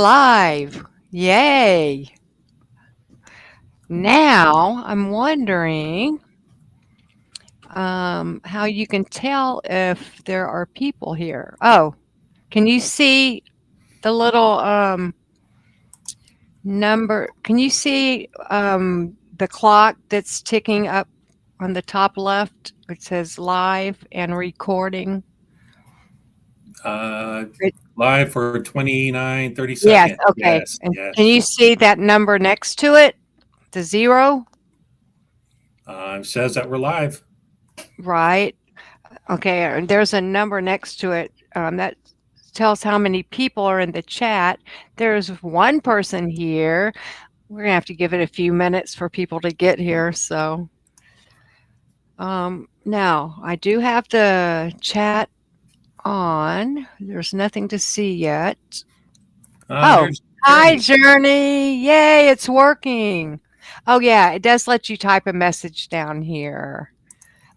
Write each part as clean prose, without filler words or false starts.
Live. Yay. Now I'm wondering how you can tell if there are people here. Oh, can you see the little number? Can you see the clock that's ticking up on the top left? It says live and recording. Uh, It, Live for 29, 30 yes, seconds. okay. Yes, And can yes. you see that number next to it? The zero? Says that we're live. Right. Okay, and there's a number next to it that tells how many people are in the chat. There's one person here. We're gonna have to give it a few minutes for people to get here. So now I do have the chat on. There's nothing to see yet. Oh, There's hi, Journey. Journey! Yay, it's working. Oh yeah, it does let you type a message down here.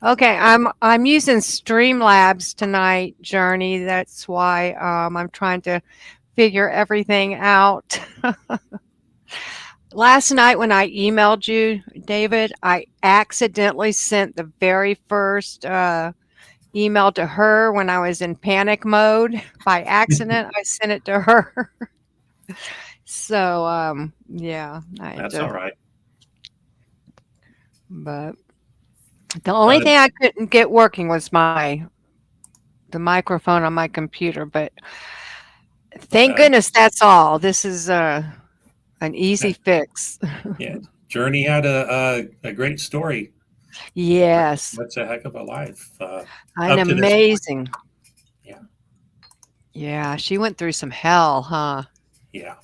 Okay, I'm using Streamlabs tonight, Journey. That's why I'm trying to figure everything out. Last night when I emailed you, David, I accidentally sent the very first email to her when I was in panic mode. By accident, I sent it to her. So yeah, I had That's all to. right. But the only Uh, thing I couldn't get working was my the microphone on my computer. But thank uh, goodness that's all. This is an easy fix. yeah, Journey had a great story. Yes, That's a heck of a life. an Up to this point. amazing. Yeah, Yeah, she went through some hell, huh? yeah.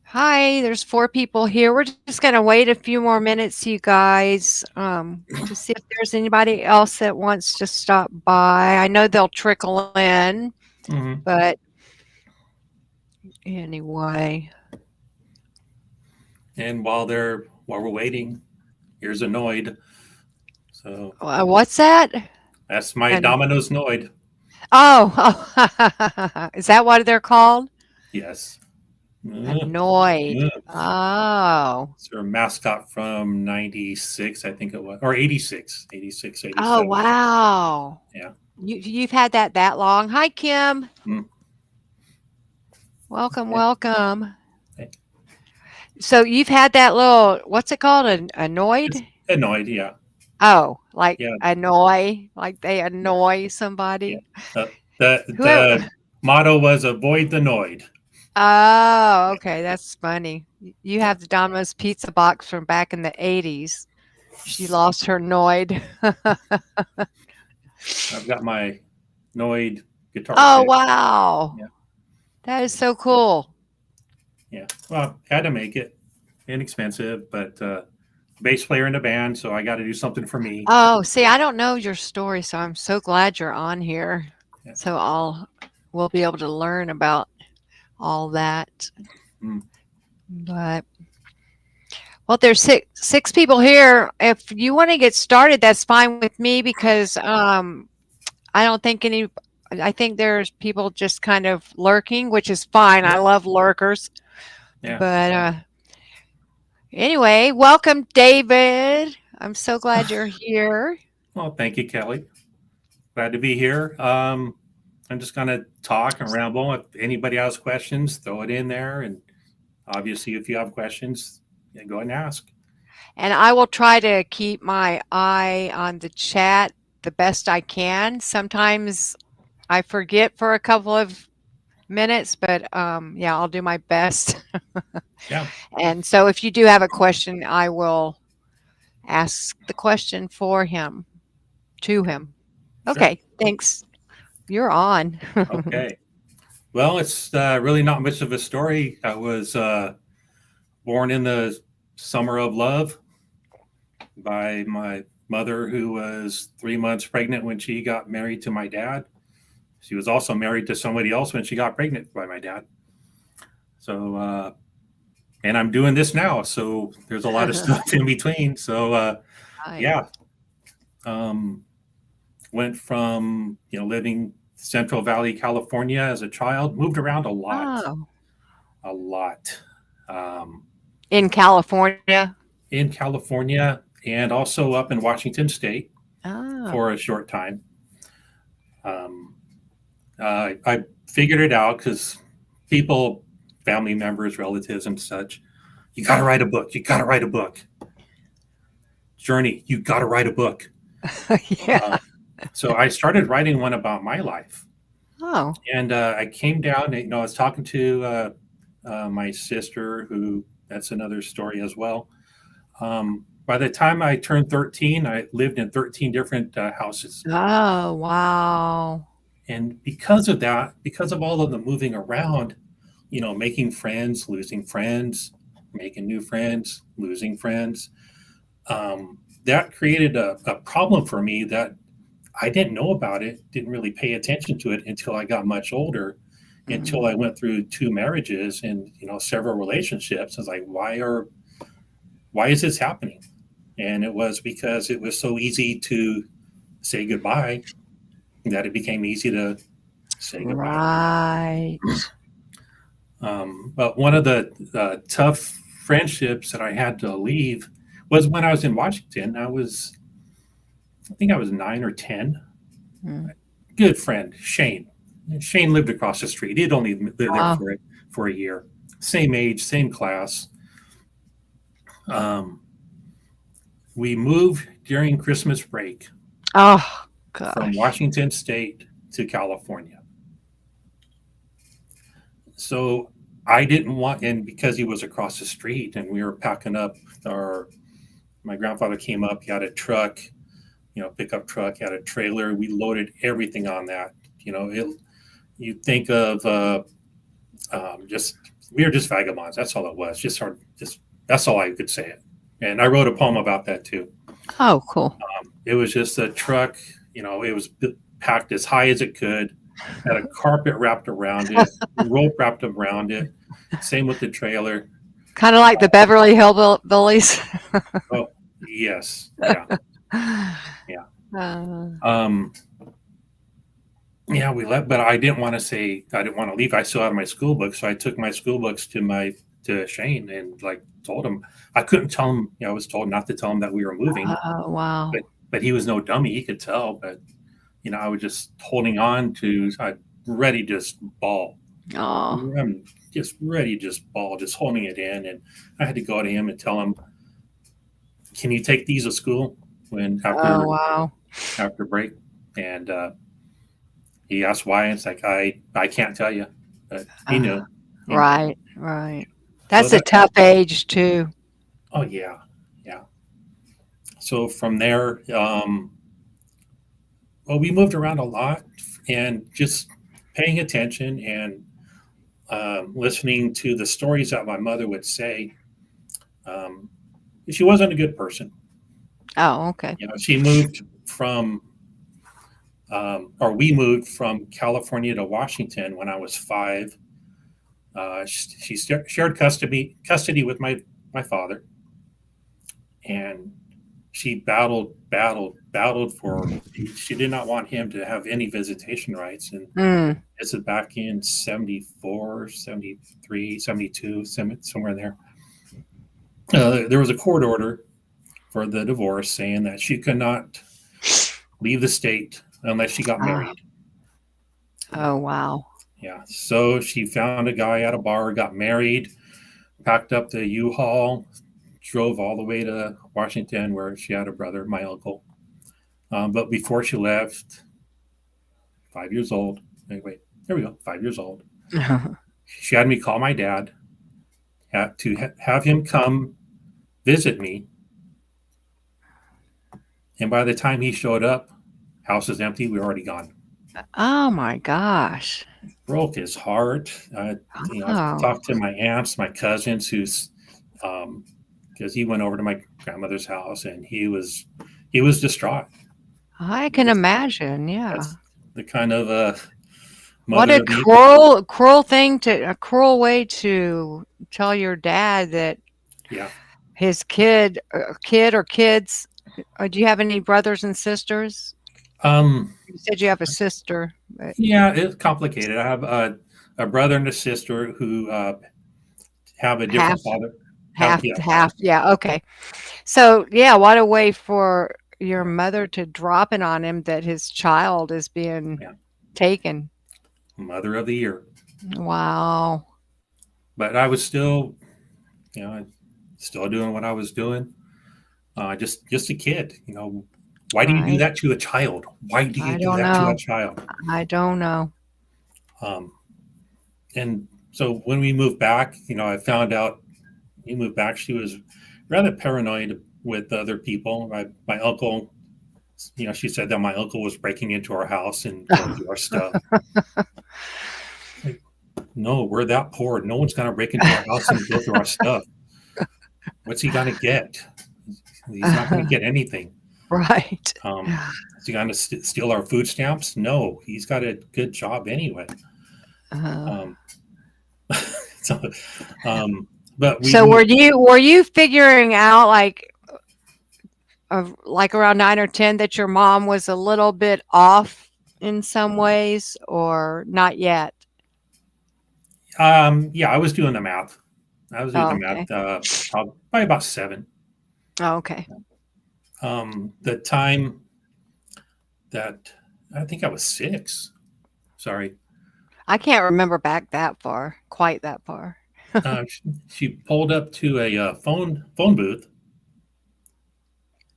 Hi, there's four people here. We're just gonna wait a few more minutes, you guys, to see if there's anybody else that wants to stop by. I know they'll trickle in, hmm but anyway. And while we're waiting, here's a Noid. So What's that? that's my An Domino's Noid. oh, oh. Is that what they're called? Yes. Annoyed. Oh. It's their mascot from 96, I think it was, or 86, 86, Oh, 87. wow. Yeah. You've had that long. Hi, Kim. Mm. Welcome, Yeah. welcome. So you've had that little, what's it called? An It's annoyed? annoyed. Yeah. Oh, like Yeah. annoy, like they Yeah. annoy Yeah. somebody. Whoever. The motto was avoid the Noid. Oh, Yeah. okay. That's funny. You Yeah. have the Domino's pizza box from back in the 80s. She lost her Noid. I've got my Noid guitar Oh, pick. wow. Yeah. That is so cool. Yeah. Well, had to make it inexpensive, but bass player in the band, so I got to do something for me. Oh, see, I don't know your story, so I'm so glad you're on here. Yeah. So we'll be able to learn about all that. Mm. But well, there's six people here. If you want to get started, that's fine with me because I don't think any. I think there's people just kind of lurking, which is fine. I Yeah. love lurkers. Yeah. But anyway, welcome, David. I'm so glad you're here. Well, thank you, Kelly. Glad to be here. I'm just going to talk and ramble. If anybody has questions, throw it in there. And obviously, if you have questions, yeah, go ahead and ask. And I will try to keep my eye on the chat the best I can. Sometimes I forget for a couple of minutes, but yeah, I'll do my best. Yeah. And so if you do have a question, I will ask the question for him, to him. Sure. Okay, thanks. You're on. Okay. Well, it's really not much of a story. I was born in the summer of love by my mother, who was 3 months pregnant when she got married to my dad. She was also married to somebody else when she got pregnant by my dad. So, and I'm doing this now. So there's a lot of stuff in between. So, Right. yeah, um, went from, living Central Valley, California as a child, moved around a lot. Oh, a lot. Um, In California? in California and also up in Washington State Oh. for a short time. Um, I figured it out because people, family members, relatives, and such, you got to write a book. You got to write a book. Journey, you got to write a book. Yeah. So I started writing one about my life. Oh. And I came down, I was talking to my sister, who that's another story as well. By the time I turned 13, I lived in 13 different houses. Oh, wow. And because of that, because of all of the moving around, making friends, losing friends, making new friends, losing friends, that created a problem for me that I didn't know about it, didn't really pay attention to it until I got much older, until I went through 2 marriages and, several relationships. I was like, why is this happening? And it was because it was so easy to say goodbye that it became easy to say goodbye. Right. But one of the tough friendships that I had to leave was when I was in Washington. I think I was 9 or 10. Good friend, Shane. Shane lived across the street. He'd only lived there for a year. Same age, same class. We moved during Christmas break. Oh, gosh. From Washington State to California. So I didn't want, and because he was across the street and we were packing up my grandfather came up, he had a truck, pickup truck, had a trailer. We loaded everything on that. You think of we were just vagabonds. That's all it was. That's all I could say it. And I wrote a poem about that too. Oh, cool. It was just a truck, it was packed as high as it could, had a carpet wrapped around it, rope wrapped around it. Same with the trailer. Kind of like the Beverly Hillbillies. Oh, yes. Yeah. Yeah. We left, but I didn't want to leave. I still had my school books. So I took my school books to Shane and told him. I couldn't tell him, I was told not to tell him that we were moving. Oh, wow. But he was no dummy. He could tell. But, I was just holding on I'm ready to just bawl. Oh. I'm just ready to just bawl, just holding it in. And I had to go to him and tell him, can you take these to school after break? And he asked why. And it's like, I can't tell you. But he knew. Right. That's a tough age too. Oh, yeah. So from there, we moved around a lot and just paying attention and listening to the stories that my mother would say. She wasn't a good person. Oh, okay. She moved we moved from California to Washington when I was 5. She shared custody with my father, and she battled for. She did not want him to have any visitation rights, and this is back in 74, 73, 72, somewhere in there. There was a court order for the divorce saying that she could not leave the state unless she got married. Oh, wow. Yeah. So she found a guy at a bar, got married, packed up the U-Haul, drove all the way to Washington where she had a brother, my uncle. But before she left, 5 years old. Anyway, there we go. 5 years old. She had me call my dad to have him come visit me. And by the time he showed up, house is empty. We were already gone. Oh my gosh. Broke his heart. I've talked to my aunts, my cousins, because he went over to my grandmother's house and he was distraught. I can imagine. Yeah. That's the kind of what a cruel way to tell your dad that his kid or kids. Do you have any brothers and sisters? You said you have a sister. Yeah, it's complicated. I have a brother and a sister who have a Half, different father. half, Yeah, half. Yeah. Okay. So yeah, what a way for your mother to drop it on him that his child is being yeah, taken. mother of the year. Wow. But I was still, still doing what I was doing. Just a kid. Why do you do Right. that to a child? Why do you I do don't that to a know. child? I don't know. Um, and so when we moved back, I found out we moved back. She was rather paranoid with other people. My uncle, she said that my uncle was breaking into our house and going through our stuff. Like, no, we're that poor. No one's going to break into our house and go through our stuff. What's he going to get? He's not going to get anything. Right. Is he going to steal our food stamps? No, he's got a good job anyway. Uh, Um, so, but we so moved. were you figuring out like around 9 or 10 that your mom was a little bit off in some ways or not yet? Yeah, I was doing the math. I was doing Oh, the okay. math. Probably about 7. Oh, okay. The time that I think I was 6. Sorry. I can't remember back that far, quite that far. She pulled up to a phone booth.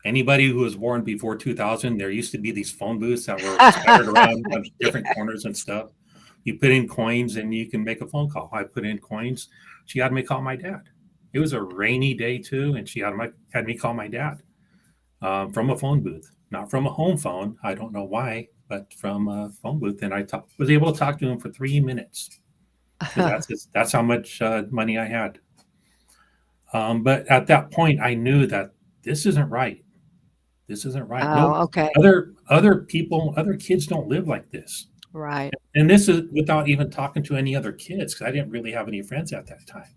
Anybody who was born before 2000, there used to be these phone booths that were scattered around on different corners and stuff. You put in coins and you can make a phone call. I put in coins. She had me call my dad. It was a rainy day too, and she had me call my dad from a phone booth, not from a home phone. I don't know why, but from a phone booth, and I was able to talk to him for 3 minutes because that's how much money I had. But at that point, I knew that this isn't right. This isn't right. No, Oh, okay. other people, other kids don't live like this. Right. And this is without even talking to any other kids because I didn't really have any friends at that time.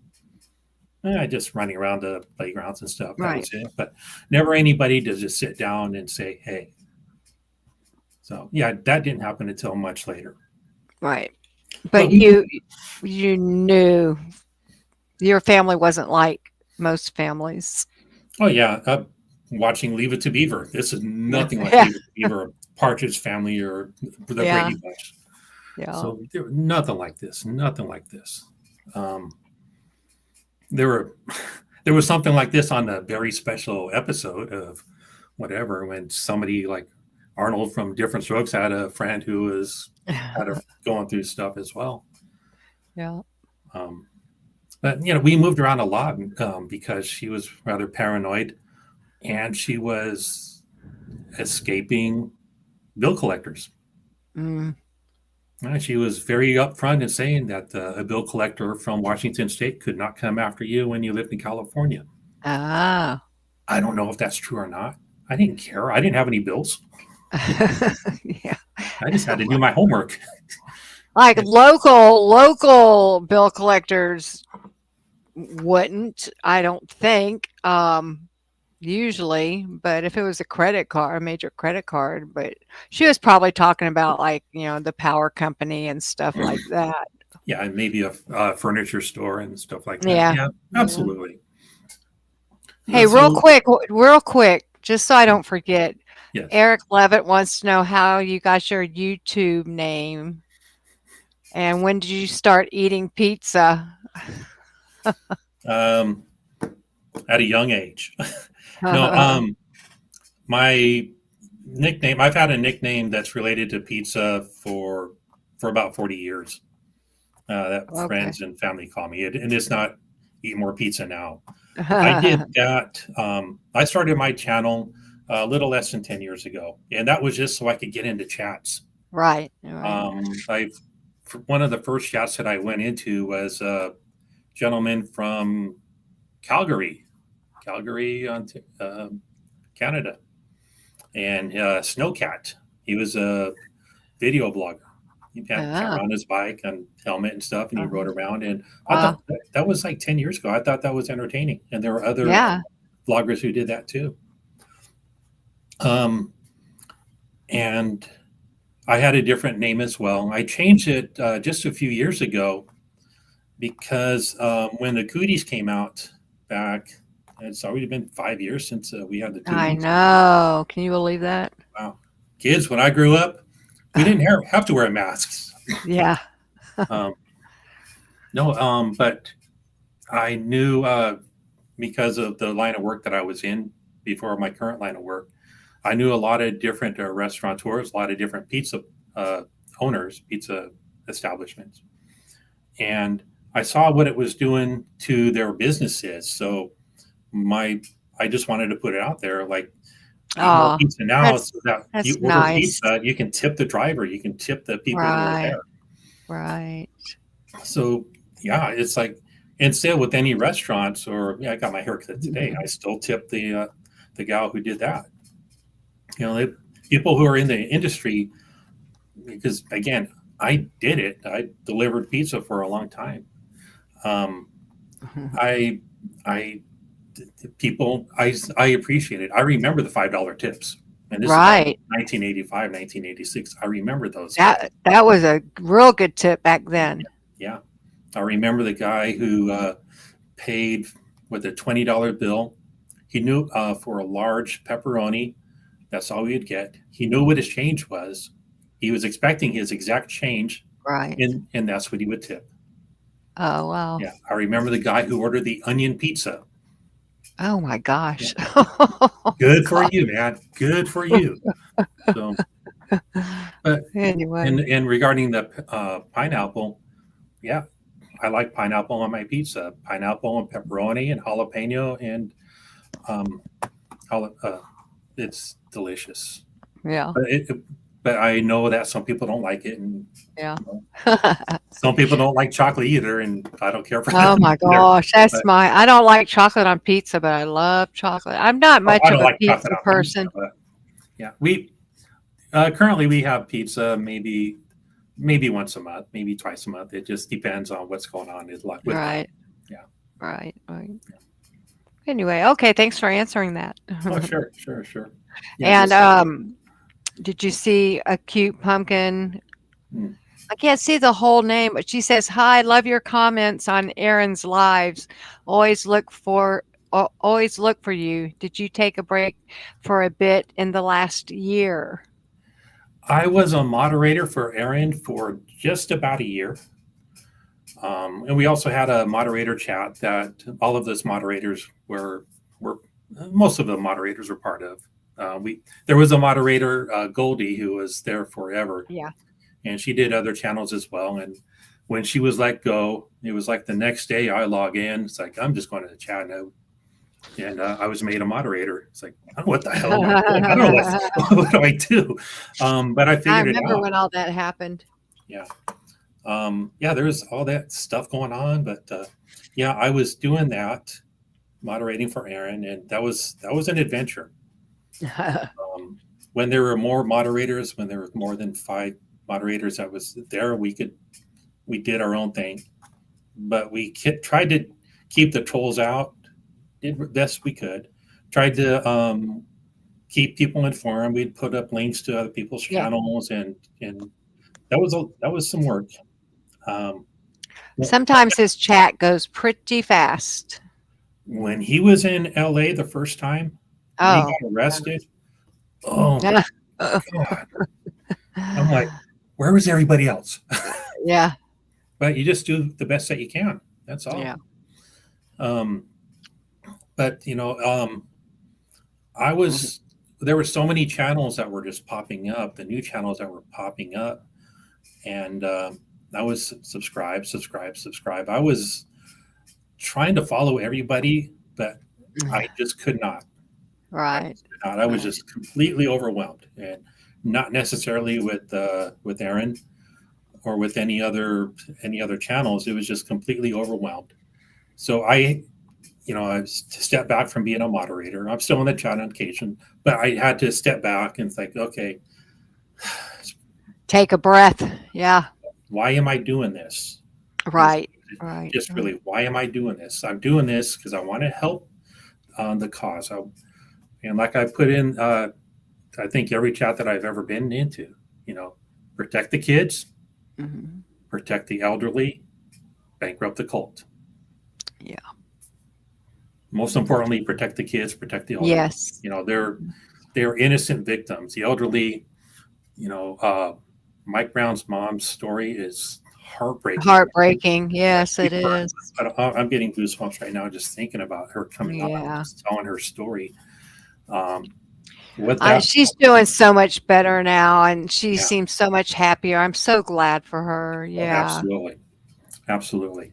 I just running around the playgrounds and stuff. That Right. was it. But never anybody to just sit down and say, "Hey." So yeah, that didn't happen until much later. Right. But But you knew your family wasn't like most families. oh yeah, watching Leave It to Beaver. This is nothing like Yeah. Leave It to Beaver, Partridge Family, or the Yeah. Brady Bunch. Yeah. So there was nothing like this. Nothing like this. There were there was something like this on a very special episode of whatever when somebody like Arnold from Different Strokes had a friend who was going through stuff as well. Yeah. Um, but we moved around a lot because she was rather paranoid and she was escaping bill collectors. Mm. She was very upfront in saying that a bill collector from Washington State could not come after you when you lived in California. Ah. I don't know if that's true or not. I didn't care. I didn't have any bills. Yeah. I just had to do my homework. Like local bill collectors wouldn't, I don't think, usually, but if it was a major credit card, but she was probably talking about the power company and stuff like that. Yeah, and maybe a furniture store and stuff like that. Yeah. Yeah, Yeah. absolutely. Hey, real quick, just so I don't forget, Yes. Eric Levitt wants to know how you got your YouTube name and when did you start eating pizza? At a young age. No, my nickname, I've had a nickname that's related to pizza for about 40 years. That Okay. friends and family call me, and it's not Eat More Pizza Now. I did that. I started my channel a little less than 10 years ago, and that was just so I could get into chats. Right. One of the first chats that I went into was a gentleman from Calgary, Canada, and Snowcat. He was a video blogger. He had a camera on his bike and helmet and stuff, and he rode around. And I thought that was like 10 years ago. I thought that was entertaining, and there were other vloggers who did that too. And I had a different name as well. I changed it just a few years ago because when the Cooties came out back, it's already been 5 years since we had the I Cooties. know. Can you believe that? Wow. Kids, when I grew up, we didn't have to wear masks. Yeah. Um, no, but I knew because of the line of work that I was in before my current line of work, I knew a lot of different restaurateurs, a lot of different pizza owners, pizza establishments. And I saw what it was doing to their businesses. So I just wanted to put it out there, like eat more Oh, pizza now. that's So that you that's order nice. pizza, you can tip the driver, you can tip the people who are Right. there. Right. So yeah, it's like, and still with any restaurants, or I got my haircut today, I still tip the gal who did that. You know, people who are in the industry, because again, I did it. I delivered pizza for a long time. Um, I, I, people, I appreciate it. I remember the $5 tips, and this is back in Right. 1985, 1986. I remember those. That was a real good tip back then. Yeah, I remember the guy who paid with a $20 bill. He knew for a large pepperoni, that's all he'd get. He knew what his change was. He was expecting his exact change, Right. and that's what he would tip. Oh, wow. Yeah, I remember the guy who ordered the onion pizza. Oh my gosh. Good for God. you, man. Good for you. So, but Anyway. and regarding the pineapple, yeah, I like pineapple on my pizza. Pineapple and pepperoni and jalapeno and um, it's delicious. Yeah. But I know that some people don't like it, and Yeah. you know, some people don't like chocolate either, and I don't care for Oh them my either. gosh. But I don't like chocolate on pizza, but I love chocolate. I'm not I much of don't a like chocolate pizza on pizza. person. But yeah, we currently we have pizza maybe once a month, maybe twice a month. It just depends on what's going on with life. Right. Yeah. Right. Right. Anyway, okay, thanks for answering that. Oh, sure. Yeah, And just did you see a cute pumpkin? mm. I can't see the whole name, but she says, "Hi, love your comments on Aaron's lives. Always look for always look for you. Did you take a break for a bit in the last year?" I was a moderator for Aaron for just about a year. And we also had a moderator chat that all of those moderators were most of the moderators were part of. We There was a moderator Goldie who was there forever, Yeah. and she did other channels as well. And when she was let go, it was like the next day I log in. It's like I'm just going to the chat now, and I was made a moderator. It's like, oh, what the hell am I doing? I don't know what do I do, but I I figured it remember out. when all that happened. Yeah. Yeah, there's all that stuff going on, but yeah, I was doing that, moderating for Aaron, and that was an adventure. When there were more moderators, when there were more than 5 moderators that was there, we did our own thing, but we tried to keep the trolls out, did the best we could, tried to keep people informed. We'd put up links to other people's Yeah. channels, and that was some work. Sometimes his chat goes pretty fast. When he was in LA the first time, when he Oh. got arrested, oh my Yeah. God. I'm like, where was everybody else? Yeah. But you just do the best that you can. That's all. Yeah. Um, but there were so many channels that were just popping up, the new channels that were popping up, and I was subscribe. I was trying to follow everybody, but I just could not. Right. I was just completely overwhelmed, and not necessarily with Aaron or with any other channels. It was just completely overwhelmed. So I stepped back from being a moderator. I'm still in the chat on occasion, but I had to step back and think, okay, Take a breath. Yeah. why am I doing this? Right. Just really, why am I doing this? I'm doing this because I want to help the cause. And like I put in, I think every chat that I've ever been into, protect the kids, Mm-hmm. protect the elderly, bankrupt the cult. Yeah. Most importantly, protect the kids, protect the elderly. Yes. You know, they're innocent victims. The elderly, Mike Brown's mom's story is heartbreaking. Heartbreaking. Yes, it is. I'm getting goosebumps right now just thinking about her coming out and Yeah. just telling her story. With that, She's doing so much better now, and she yeah, seems so much happier. I'm so glad for her. oh, Yeah. absolutely, absolutely,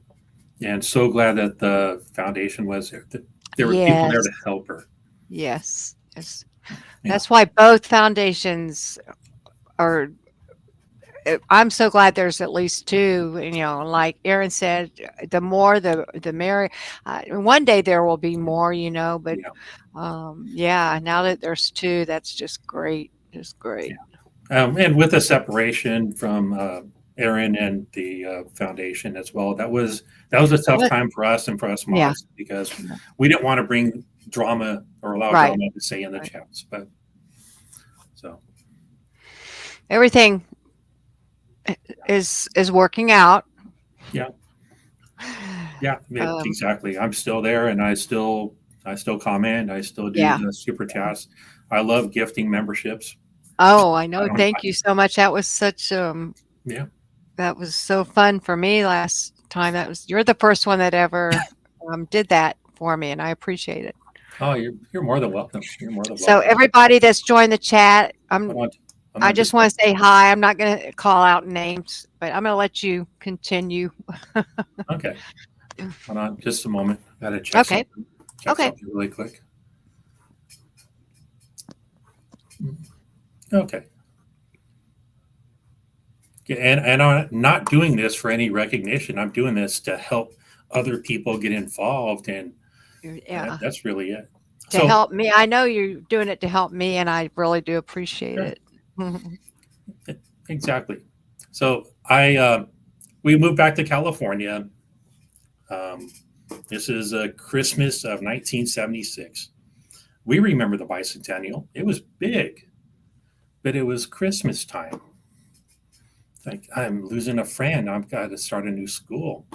and so glad that the foundation was there. That there were people there Yes. to help her. Yes. Yes. Yeah, That's why both foundations are. I'm so glad there's at least two. You know, like Aaron said, the more the merrier. One day there will be more. You know, but yeah, yeah, now that there's two, that's just great. Just great. and with the separation from Aaron and the foundation as well, that was a tough What? time for us and for us Yeah. mods because we didn't want to bring drama or allow Right. drama to say in the Right. chats, but so Everything is working out. yeah. Yeah, Um, exactly. I'm still there, and I still comment. I still do yeah. the super chats. I love gifting memberships. Oh, I I know. don't. Thank you so much. That was such Yeah. that was so fun for me last time. You're the first one that ever did that for me, and I appreciate it. Oh, you're more than welcome. You're more than So welcome. everybody that's joined the chat, Hold on. Hold I on just just want to say hi. I'm not going to call out names, but I'm going to let you continue. okay. Hold on just a moment. Got to check Okay. something. Check Okay. something really quick. Okay. Yeah, and I'm not doing this for any recognition. I'm doing this to help other people get involved, and Yeah. that's really it. To So help me. I know you're doing it to help me, and I really do appreciate yeah, it. exactly. So we moved back to California. Um, this is Christmas of 1976. We remember the bicentennial. It was big, but it was Christmas time. Like I'm losing a friend. I've got to start a new school.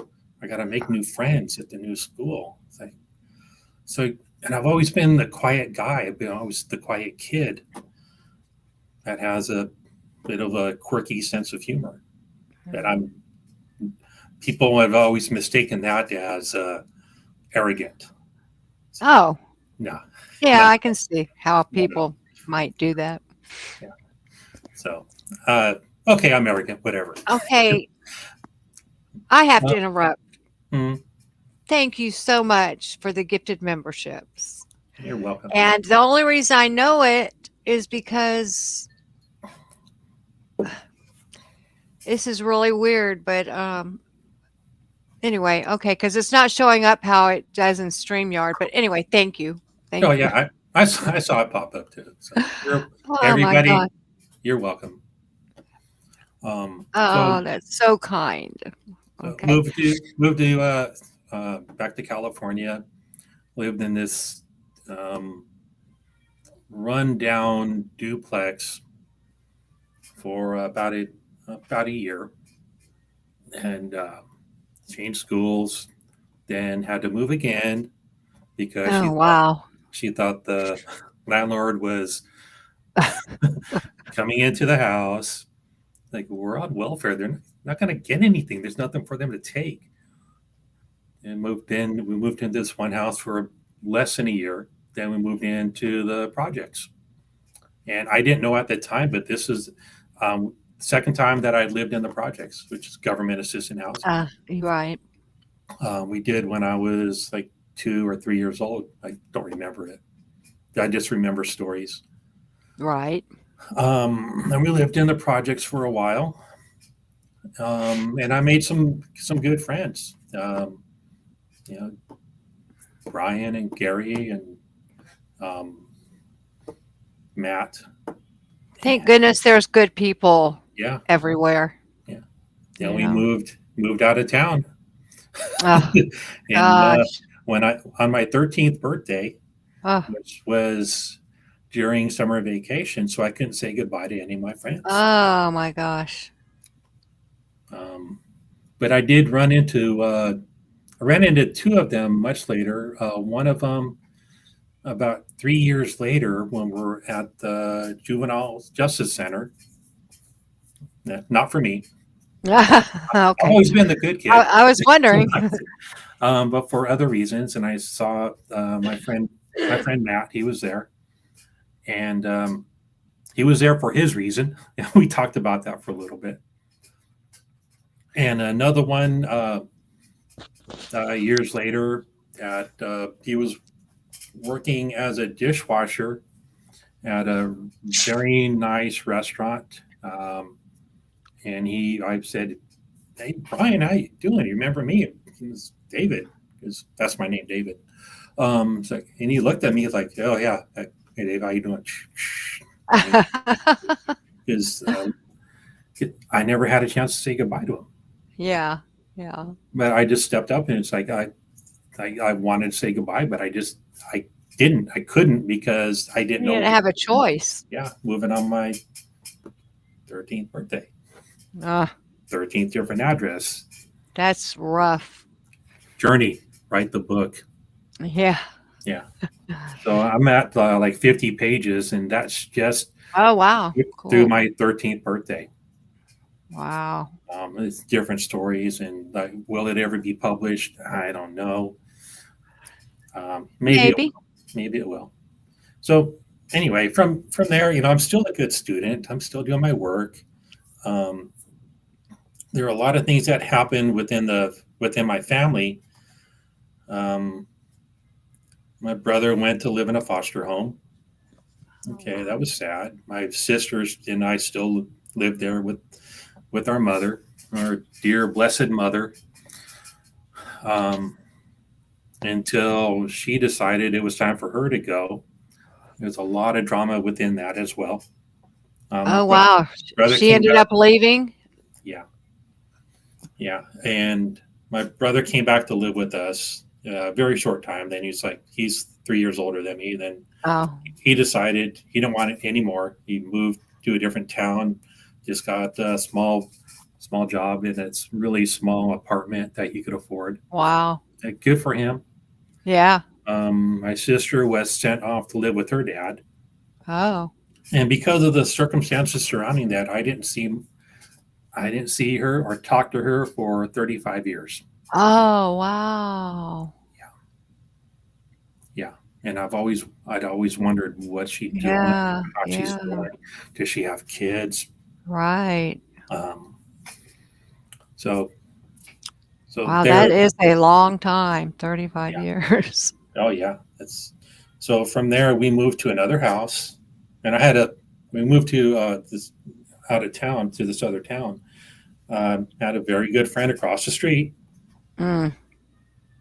I got to make new friends at the new school. It's like, so, and I've always been the quiet guy. I've been always the quiet kid that has a bit of a quirky sense of humor. That people have always mistaken that as arrogant. So, Oh, no, yeah, no, I can see how no, no. people might do that. Yeah. So, okay, I'm arrogant, whatever. Okay, I have Uh, to interrupt. mm, Thank you so much for the gifted memberships. you're welcome. And the only reason I know it is because this is really weird, but anyway, okay, because it's not showing up how it does in StreamYard. But anyway, thank you. Thank Oh you. yeah, I saw it pop up too. So Oh my everybody, God. you're welcome. So Oh, that's so kind. Okay. moved to back to California. Lived in this rundown duplex for about a year, and changed schools. Then had to move again because Oh, wow. she thought the landlord was coming into the house. Like, we're on welfare. They're not going to get anything. There's nothing for them to take. And we moved into this one house for less than a year. Then we moved into the projects. And I didn't know at the time, but this is second time that I lived in the projects, which is government assistant housing. You're right. We did when I was like 2 or 3 years old. I don't remember it. I just remember stories. Right. And we lived in the projects for a while. And I made some good friends. You know, Brian and Gary and Matt. Thank goodness there's good people Yeah, everywhere. yeah. You Then we know. moved out of town, Oh, and gosh. when I on my 13th birthday, Oh, which was during summer vacation, so I couldn't say goodbye to any of my friends. oh my gosh. Um, but I did I ran into two of them much later. One of them about 3 years later when we're at the Juvenile Justice Center. Not for me. I've Okay. always been the good kid. I was wondering. But for other reasons. And I saw my friend Matt. He was there, and he was there for his reason. We talked about that for a little bit. And another one years later, he was working as a dishwasher at a very nice restaurant. And I said, "Hey, Brian, how you doing? You remember me?" It's David, because that's my name, David. It's like, and he looked at me like, "Oh yeah, hey Dave, how you doing?" Because I never had a chance to say goodbye to him, Yeah. Yeah. but I just stepped up, and it's like I wanted to say goodbye, but I didn't, I couldn't because I didn't You know. didn't have a choice. Yeah, moving on my 13th birthday, Uh, 13th different address. that's rough. Journey, write the book. Yeah. Yeah. So I'm at like 50 pages, and that's just Oh, wow. through Cool. my 13th birthday. Wow. It's different stories, and like, will it ever be published? I don't know. Maybe. Maybe it will. So anyway, from there, I'm still a good student. I'm still doing my work. Um, there are a lot of things that happen within my family. Um, my brother went to live in a foster home. Okay, that was sad. My sisters and I still live there with our mother, our dear blessed mother, until she decided it was time for her to go. There's a lot of drama within that as well. Oh, wow. Brother She came ended back. up leaving. Yeah, yeah, and my brother came back to live with us a very short time. Then he's 3 years older than me. Then Oh, he decided he didn't want it anymore. He moved to a different town, just got a small job in a really small apartment that he could afford. wow. Good for him. Yeah. My sister was sent off to live with her dad, Oh. and because of the circumstances surrounding that, I didn't see her or talk to her for 35 years. Oh, wow. Yeah, and I'd always wondered what she's doing, Yeah. how she's Yeah. doing. Does she have kids? Right. Um, so Wow. there. That is a long time. 35 Yeah. years. Oh yeah. So from there we moved to another house, and we moved to this out of town to this other town. Had a very good friend across the street. Mm.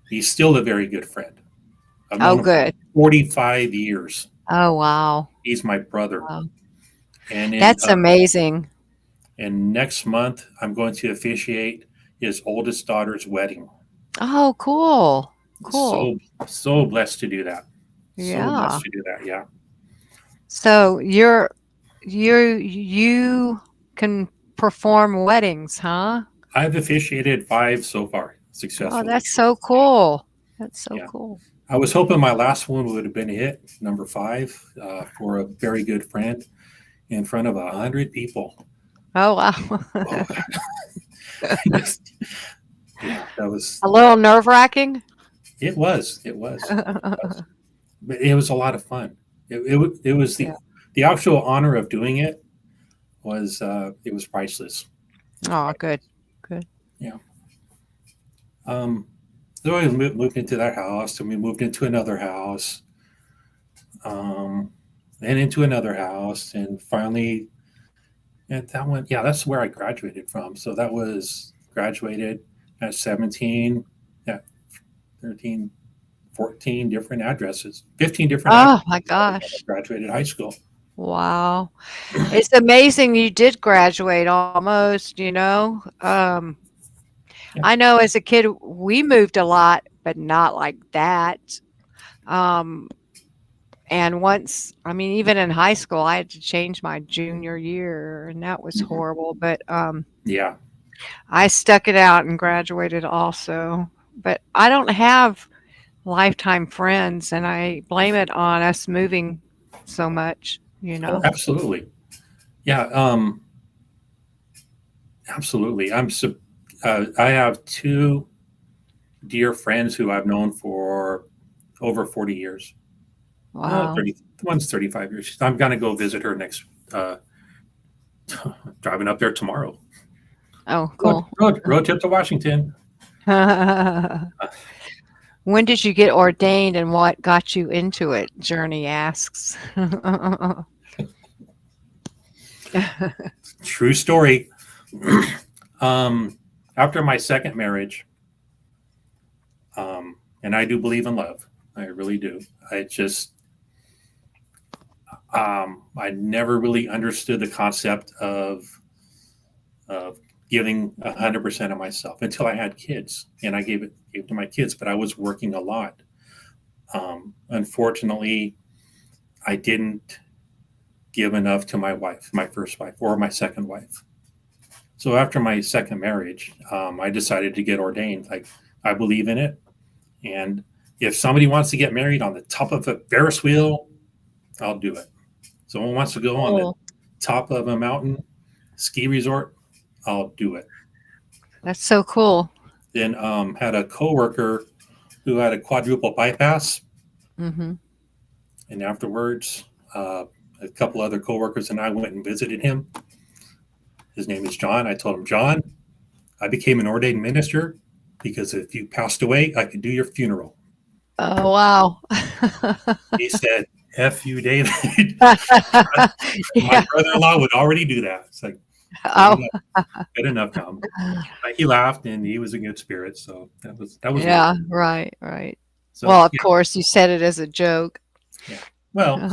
He's still a very good friend. I've Oh, known him good. for 45 years. Oh, wow. He's my brother. Wow. And That's amazing. and next month I'm going to officiate his oldest daughter's wedding. Oh, cool. Cool. So blessed to do that. So Yeah. blessed to do that. Yeah. So you can perform weddings, huh? I've officiated 5 so far Oh, successfully. that's so cool. That's so Yeah. cool. I was hoping my last one would have been a hit, number 5, for a very good friend in front of 100 people. Oh, wow. Oh, yeah, that was. A little nerve-wracking. It was. But it was a lot of fun. It was Yeah. the actual honor of doing it was it was priceless. Oh, good. Yeah. So we moved into that house, and we moved into another house, and into another house, and finally, and that one, yeah, that's where I graduated from. So that was graduated at 17, at 13, 14 different addresses, 15 different Oh addresses. my gosh. Graduated high school. Wow. It's amazing you did graduate almost, Yeah. I know as a kid we moved a lot, but not like that. And once, I mean, even in high school, I had to change my junior year, and that was Mhm. horrible. But Yeah. I stuck it out and graduated also, but I don't have lifetime friends, and I blame it on us moving so much, you Oh, know? absolutely. Yeah. Absolutely. I have two dear friends who I've known for over 40 years. Wow. 30, one's 35 years. I'm going to go visit her next, uh, driving up there tomorrow. Oh, cool. Road trip to Washington. When did you get ordained and what got you into it? Journey asks. True story. After my second marriage, and I do believe in love. I really do. I never really understood the concept of giving 100% of myself until I had kids, and I gave to my kids. But I was working a lot. Unfortunately, I didn't give enough to my wife, my first wife, or my second wife. So after my second marriage, I decided to get ordained. Like, I believe in it, and if somebody wants to get married on the top of a Ferris wheel, I'll do it. Someone wants to go on the Cool. top of a mountain ski resort, I'll do it. That's so cool. Then had a coworker who had a quadruple bypass, Hmm. and afterwards, a couple other coworkers and I went and visited him. His name is John. I told him, John, I became an ordained minister because if you passed away, I could do your funeral. Oh, wow. He said, F you, David. My Yeah. brother-in-law would already do that. It's like, Oh, good enough, Tom. But he laughed and he was in good spirits. So that was really yeah. good. Right. Right. So Well, of yeah, course, you said it as a joke. yeah. Well,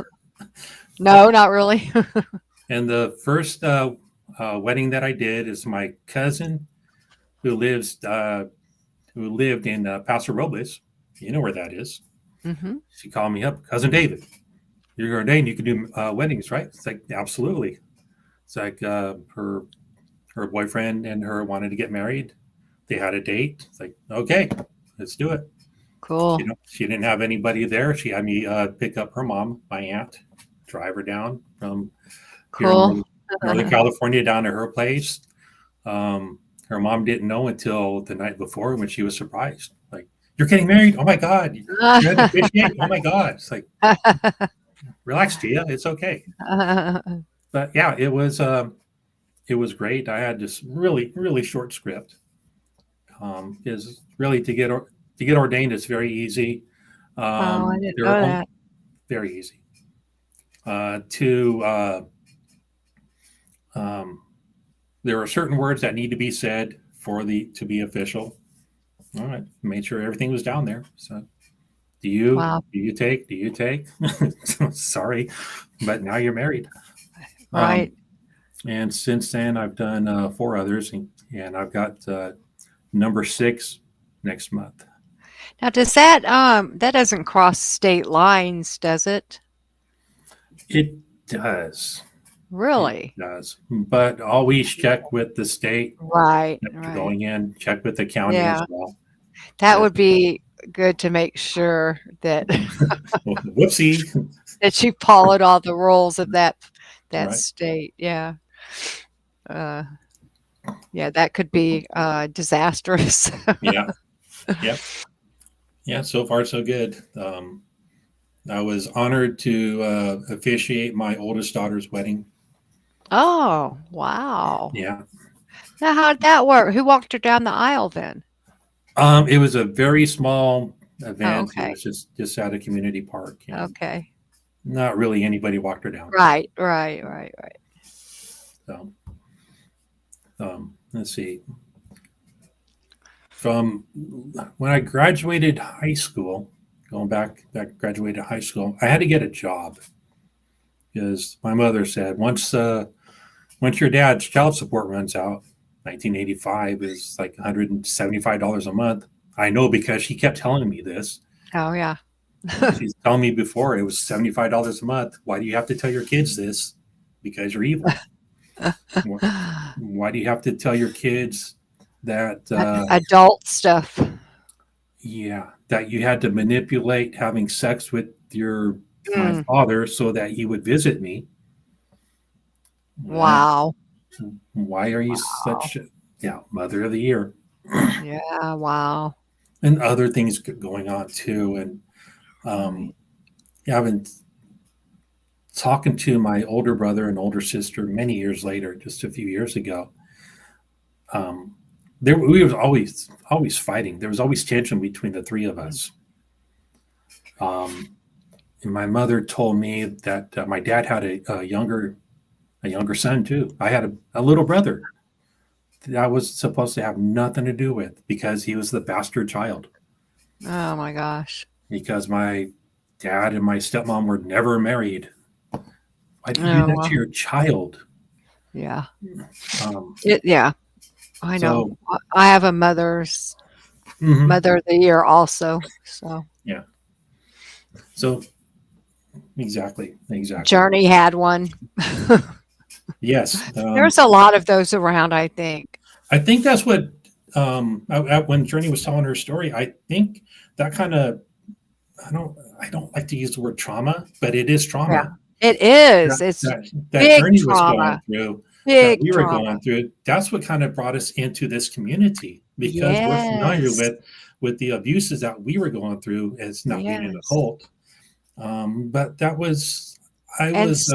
No, not really. and the first wedding that I did is my cousin who lived in Paso Robles. You know where that is. Hmm. She called me up, cousin David. You're ordained. You can do weddings, right? It's like absolutely. It's like her boyfriend and her wanted to get married. They had a date. It's like, okay, let's do it. Cool. She didn't have anybody there. She had me pick up her mom, my aunt, drive her down from here in Cool. Northern California down to her place. Her mom didn't know until the night before when she was surprised. Like, you're getting married? Oh my God. You're at the officiate? Oh my God. It's like, relax, Gia. It's okay. But yeah, it was great. I had this really, really short script. Is really to get ordained is very easy. Oh, I didn't There know are that. very easy. To There are certain words that need to be said for the to be official. All right, made sure everything was down there. So, Wow. do you take? Do you take? Sorry, but now you're married. Um, Right. and since then, I've done four others, and I've got number 6 next month. Now, that doesn't cross state lines, does it? It does. It Really? does. But always check with the state Right. that you're Right. going in, check with the county as Yeah. well. That Yes. would be good to make sure that Whoopsie. that you followed all the rules of that Right. state. Yeah. Uh, yeah, that could be disastrous. Yeah. Yep. Yeah. So far, so good. I was honored to officiate my oldest daughter's wedding. Oh, wow. Yeah. Now, how'd that work? Who walked her down the aisle then? It was a very small Oh, event. It okay. was just at a community park, and Okay. not really anybody walked her down. Right, right, right, right. So, let's see. From when I graduated high school, going back, graduated high school, I had to get a job because my mother said once your dad's child support runs out, 1985 is like $175 a month. I know because she kept telling me this. Oh, yeah. She's telling me before it was $75 a month. Why do you have to tell your kids this? Because you're evil. Why do you have to tell your kids that Adult stuff. yeah, that you had to manipulate having sex with my Mm, father so that he would visit me. Yeah. wow. Why are you such a, yeah, mother of the year? Yeah, wow. And other things going on too. And Right. yeah, I've been talking to my older brother and older sister many years later, just a few years ago. Um, we were always fighting. There was always tension between the three of us. And my mother told me that my dad had a younger son too. I had a little brother that I was supposed to have nothing to do with because he was the bastard child. Oh my gosh. Because my dad and my stepmom were never married. Why do you do Oh that to well. your child? Yeah. Um, Yeah. I know. so I have a mother of the year also. So yeah, so exactly. Journey had one. Yes, There's a lot of those around, I think. I think that's what when Journey was telling her story. I think that kind of I don't like to use the word trauma, but it is Yeah. trauma It is. that It's that big Journey was going trauma. through, that Big we were trauma. going through. That's what kind of brought us into this community because we're familiar Yes. with the abuses that we were going through as not being in a Yes. cult. But I And was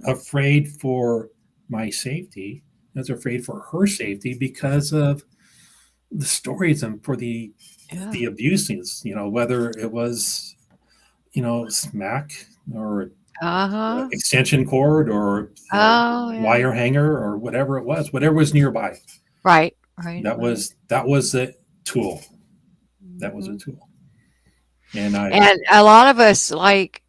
afraid for my safety. I was afraid for her safety because of the stories and for yeah. the abuses. Whether it was smack or Uh-huh. extension cord or Oh, yeah. wire hanger or whatever was nearby. Right. Right. That Right. was that was the tool. That was a Mhm. tool. And And a lot of us like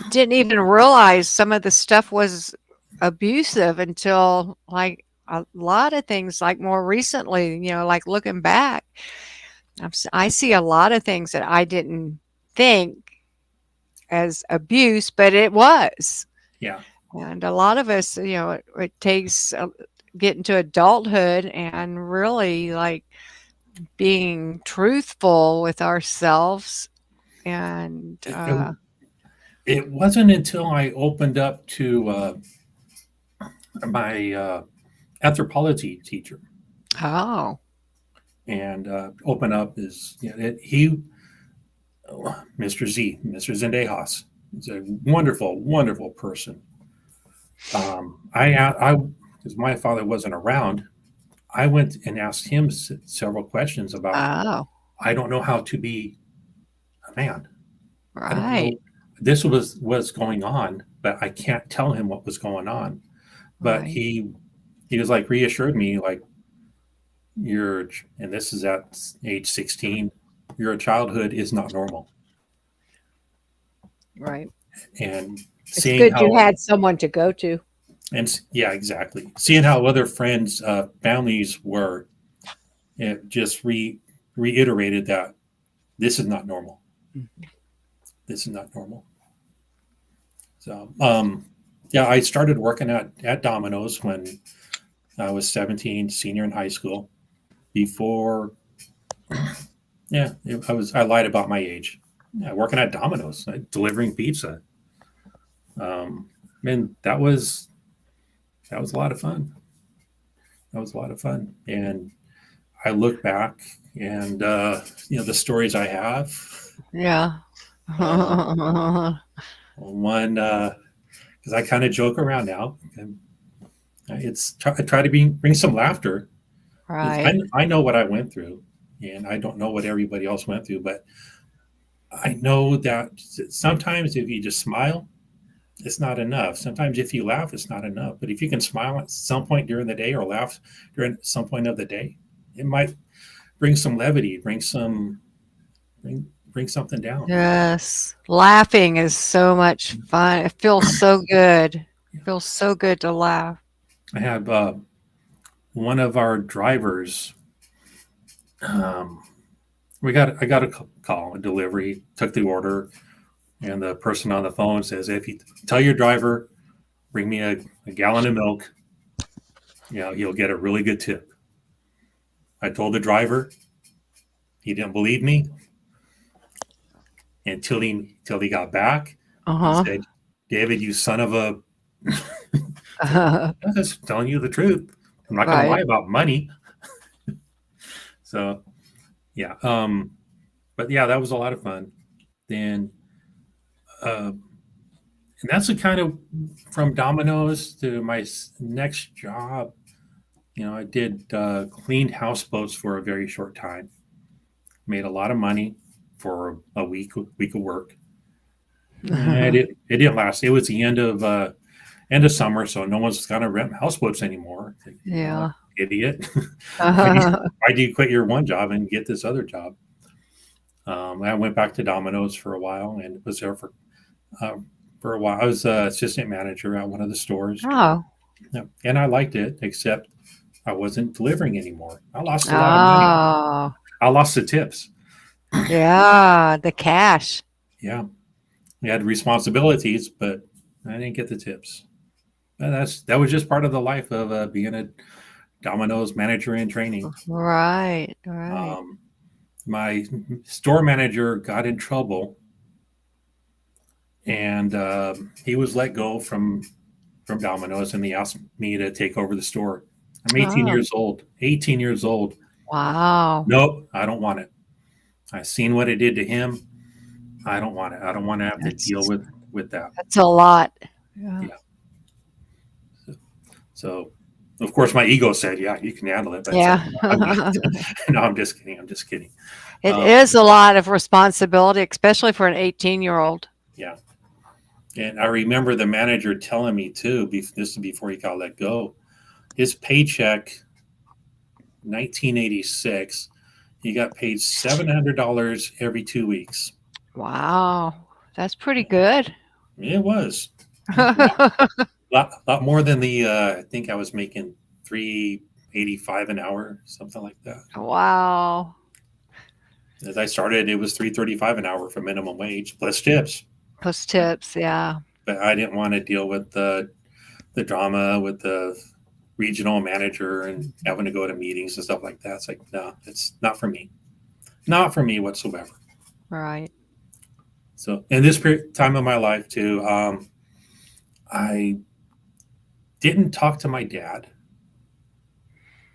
didn't even realize some of the stuff was abusive until like a lot of things like more recently, like looking back, I see a lot of things that I didn't think as abuse, but it was. yeah, And a lot of us, it takes getting to adulthood and really like being truthful with ourselves and it, it wasn't until I opened up to my anthropology teacher oh, and open up is he Mr. Mr. Zendejas. He's a wonderful, wonderful person. I because my father wasn't around, I went and asked him several questions about. oh, I don't know how to be a man. I don't right, know. This was going on, but I can't tell him what was going on. But right, he was like reassured me like and this is at age 16. Your childhood is not normal, right. and It's seeing good you how had someone to go to. and yeah, exactly. Seeing how other friends' families were, it just reiterated that this is not normal. This is not normal. So, yeah, I started working at Domino's when I was 17, senior in high school. Before, yeah, I lied about my age. Yeah, working at Domino's, delivering pizza. And that was a lot of fun. That was a lot of fun. And I look back and the stories I have. Yeah. Um, one because I kind of joke around now, and I try to bring some laughter. Right, I know what I went through, and I don't know what everybody else went through, but I know that sometimes if you just smile, it's not enough. Sometimes if you laugh, it's not enough. But if you can smile at some point during the day or laugh during some point of the day, it might bring some levity, bring something down. yes. Laughing is so much fun. It feels so good. It feels so good to laugh. I have one of our drivers. Um, I got a call, a delivery, took the order, and the person on the phone says, "If you tell your driver, bring me a gallon of milk, he'll get a really good tip." I told the driver. He didn't believe me until he got back. He Uh-huh. said, "David, you son of a." I said, Uh-huh. "I'm just telling you the truth. I'm not going to lie Right. about money." So yeah, but yeah, that was a lot of fun. Then, and that's the kind of from Domino's to my next job. I did cleaned houseboats for a very short time. Made a lot of money for a week of work. And it didn't last. It was the end of summer, so no one's gonna rent houseboats anymore. Yeah. Idiot. why, do you, Uh-huh. why do you quit your one job and get this other job? I went back to Domino's for a while and was there for a while. I was assistant manager at one of the stores. Oh. Yeah, and I liked it, except I wasn't delivering anymore. I lost a lot of money. Oh. I lost the tips. Yeah. The cash. Yeah, we had responsibilities, but I didn't get the tips. And that was just part of the life of being a Domino's manager in training. Right. Right. My store manager got in trouble, and he was let go from Domino's, and he asked me to take over the store. I'm 18 Oh. years old. 18 years old. Wow. Nope, I don't want it. I seen what it did to him. I don't want it. I don't want to have to deal That's with that. that's a lot. Yeah. Yeah. So, of course, my ego said, "Yeah, you can handle it." But it's like, Yeah. I'm not. No, I'm just kidding. I'm just kidding. It Um, is a lot of responsibility, especially for an 18-year-old. yeah, and I remember the manager telling me too. This is before he got let go. His paycheck, 1986, he got paid $700 every 2 weeks. Wow. That's pretty good. It was a lot more than the. I think I was making 385 an hour, something like that. Wow. As I started, it was 335 an hour for minimum wage plus tips. Plus tips, yeah. But I didn't want to deal with the drama with the regional manager and having to go to meetings and stuff like that. It's like, no, it's not for me. Not for me whatsoever. Right. So in this time of my life too, I didn't talk to my dad.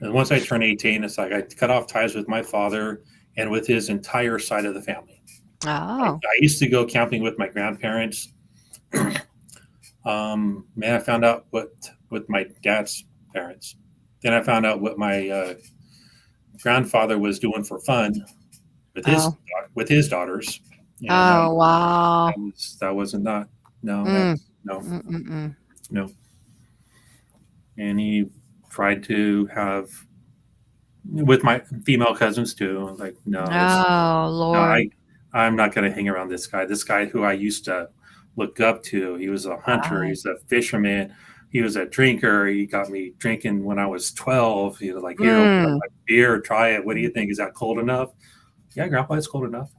And once I turned 18, it's like I cut off ties with my father and with his entire side of the family. Oh. I used to go camping with my grandparents. Man, I found out what with my dad's parents. Then I found out what my grandfather was doing for fun with his Oh. with his daughters, and Oh, wow. that wasn't not no Mm. no Mm-mm-mm. no. And he tried to have with my female cousins too. I was like, no, it's Oh, no, Lord. I'm not going to hang around this guy. This guy who I used to look up to. He was a hunter. Right. He's a fisherman. He was a drinker. He got me drinking when I was 12. He was like, "Here, open up Mm. my beer. Try it. What do you think? Is that cold enough?" Yeah, Grandpa, it's cold enough.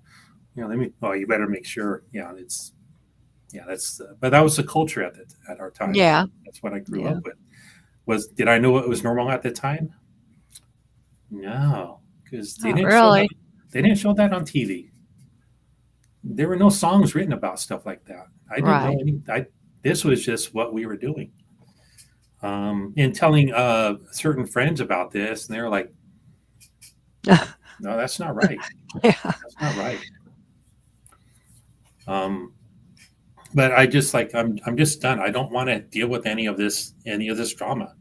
Let me. Oh, you better make sure. Yeah, it's. Yeah, that's. But that was the culture at our time. Yeah. That's what I grew Yeah. up with. Did I know what was normal at the time? No, because they Not didn't show that. really. They didn't show that on TV. There were no songs written about stuff like that. I didn't know Right. any. This was just what we were doing. And telling certain friends about this, and they were like, "No, that's not right. Yeah. That's not right." But I just like I'm just done. I don't want to deal with any of this drama.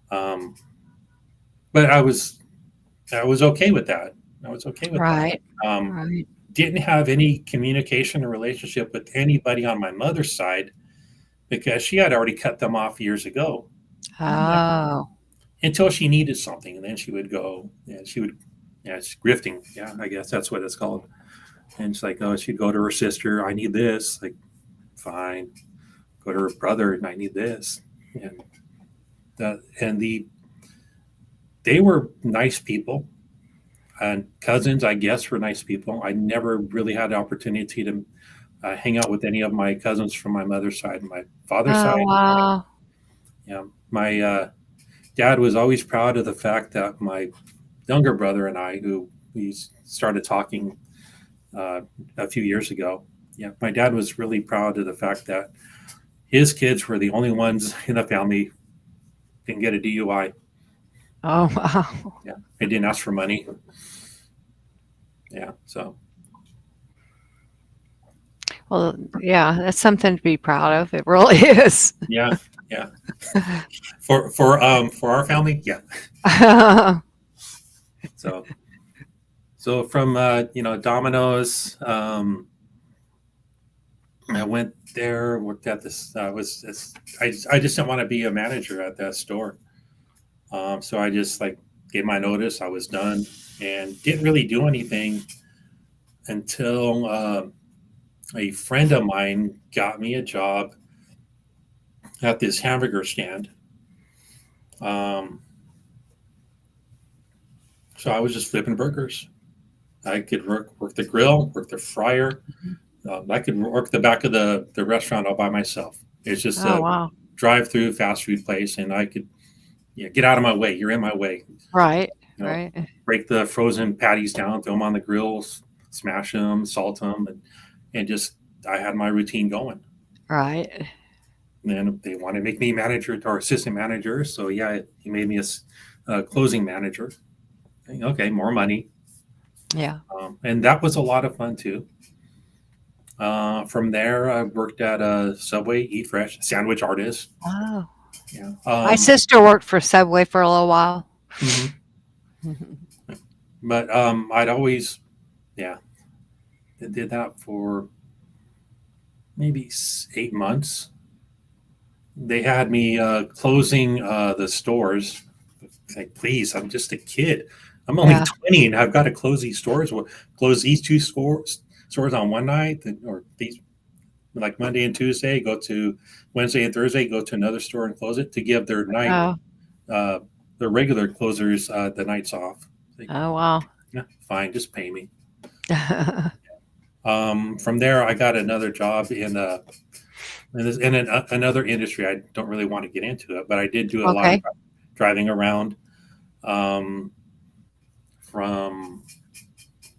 But I was okay with that. I was okay with that. Right. Um, Right. didn't have any communication or relationship with anybody on my mother's side because she had already cut them off years ago. Oh. Until she needed something, and then she would go and she would, yeah, it's grifting. Yeah, I guess that's what it's called. And it's like, oh, she'd go to her sister, I need this. Like, fine. Go to her brother, and I need this. And they were nice people, and cousins, I guess, were nice people. I never really had the opportunity to hang out with any of my cousins from my mother's side and my father's Oh, side. wow. My Dad was always proud of the fact that my younger brother and I, who we started talking a few years ago, yeah, my dad was really proud of the fact that his kids were the only ones in the family didn't get a DUI. Oh, wow. Yeah, they didn't ask for money. Yeah, so Well, yeah, that's something to be proud of. It really is. yeah, yeah. For our family, yeah. So from Domino's, I went there, worked at this. I just didn't want to be a manager at that store. So I just like gave my notice. I was done and didn't really do anything until a friend of mine got me a job at this hamburger stand. So I was just flipping burgers. I could work the grill, work the fryer. I could work the back of the restaurant all by myself. It's just Oh, a wow. drive-through fast food place, and I could get out of my way. You're in my way. Right. You know, Right. break the frozen patties down, throw them on the grills, smash them, salt them, and just I had my routine going. Right. And then they wanted to make me manager or assistant manager, so yeah, he made me a closing manager. Okay, more money, Yeah. and that was a lot of fun too. From there, I worked at a Subway, Eat Fresh, sandwich artist. Oh. Yeah. My sister worked for Subway for a little while. Mhm. But I'd always, yeah, did that for maybe 8 months. They had me closing the stores. Like, please, I'm just a kid. I'm only Yeah. 20 and I've got to close these stores. Close these two stores on one night, or these like Monday and Tuesday, go to Wednesday and Thursday, go to another store and close it to give their night, Oh. the regular closers, the nights off. Like, Oh, wow. yeah, fine, just pay me. From there, I got another job in another industry. I don't really want to get into it, but I did do a lot of Okay. driving around, from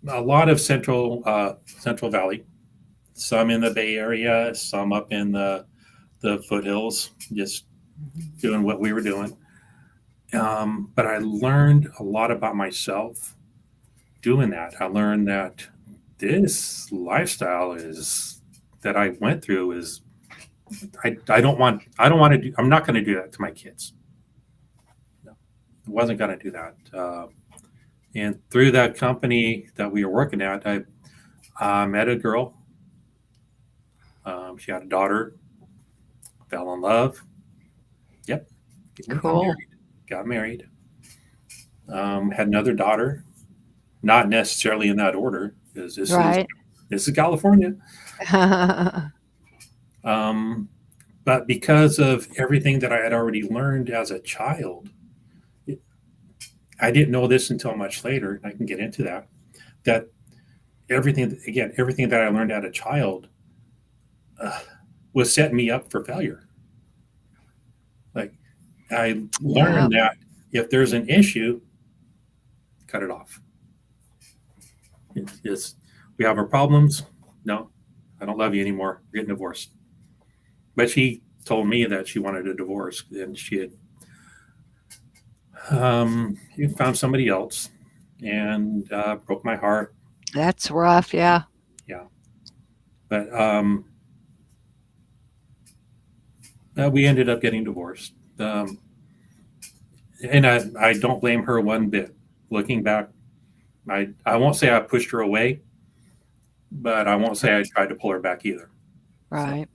a lot of Central Valley, some in the Bay Area, some up in the foothills, just doing what we were doing. But I learned a lot about myself doing that. I learned that this lifestyle that I went through is I don't want to do. I'm not going to do that to my kids. No, I wasn't going to do that. And through that company that we were working at, I met a girl. She had a daughter. Fell in love. Yep. Cool. Got married. Had another daughter. Not necessarily in that order, because this is California. But because of everything that I had already learned as a child, I didn't know this until much later. I can get into that everything that I learned as a child was setting me up for failure. Like, I learned that if there's an issue, cut it off. It's we have our problems. No, I don't love you anymore. We're getting divorced. But she told me that she wanted a divorce, and she had found somebody else, and broke my heart. That's rough. Yeah. Yeah. But we ended up getting divorced. And I don't blame her one bit. Looking back, I won't say I pushed her away, but I won't say I tried to pull her back either. Right.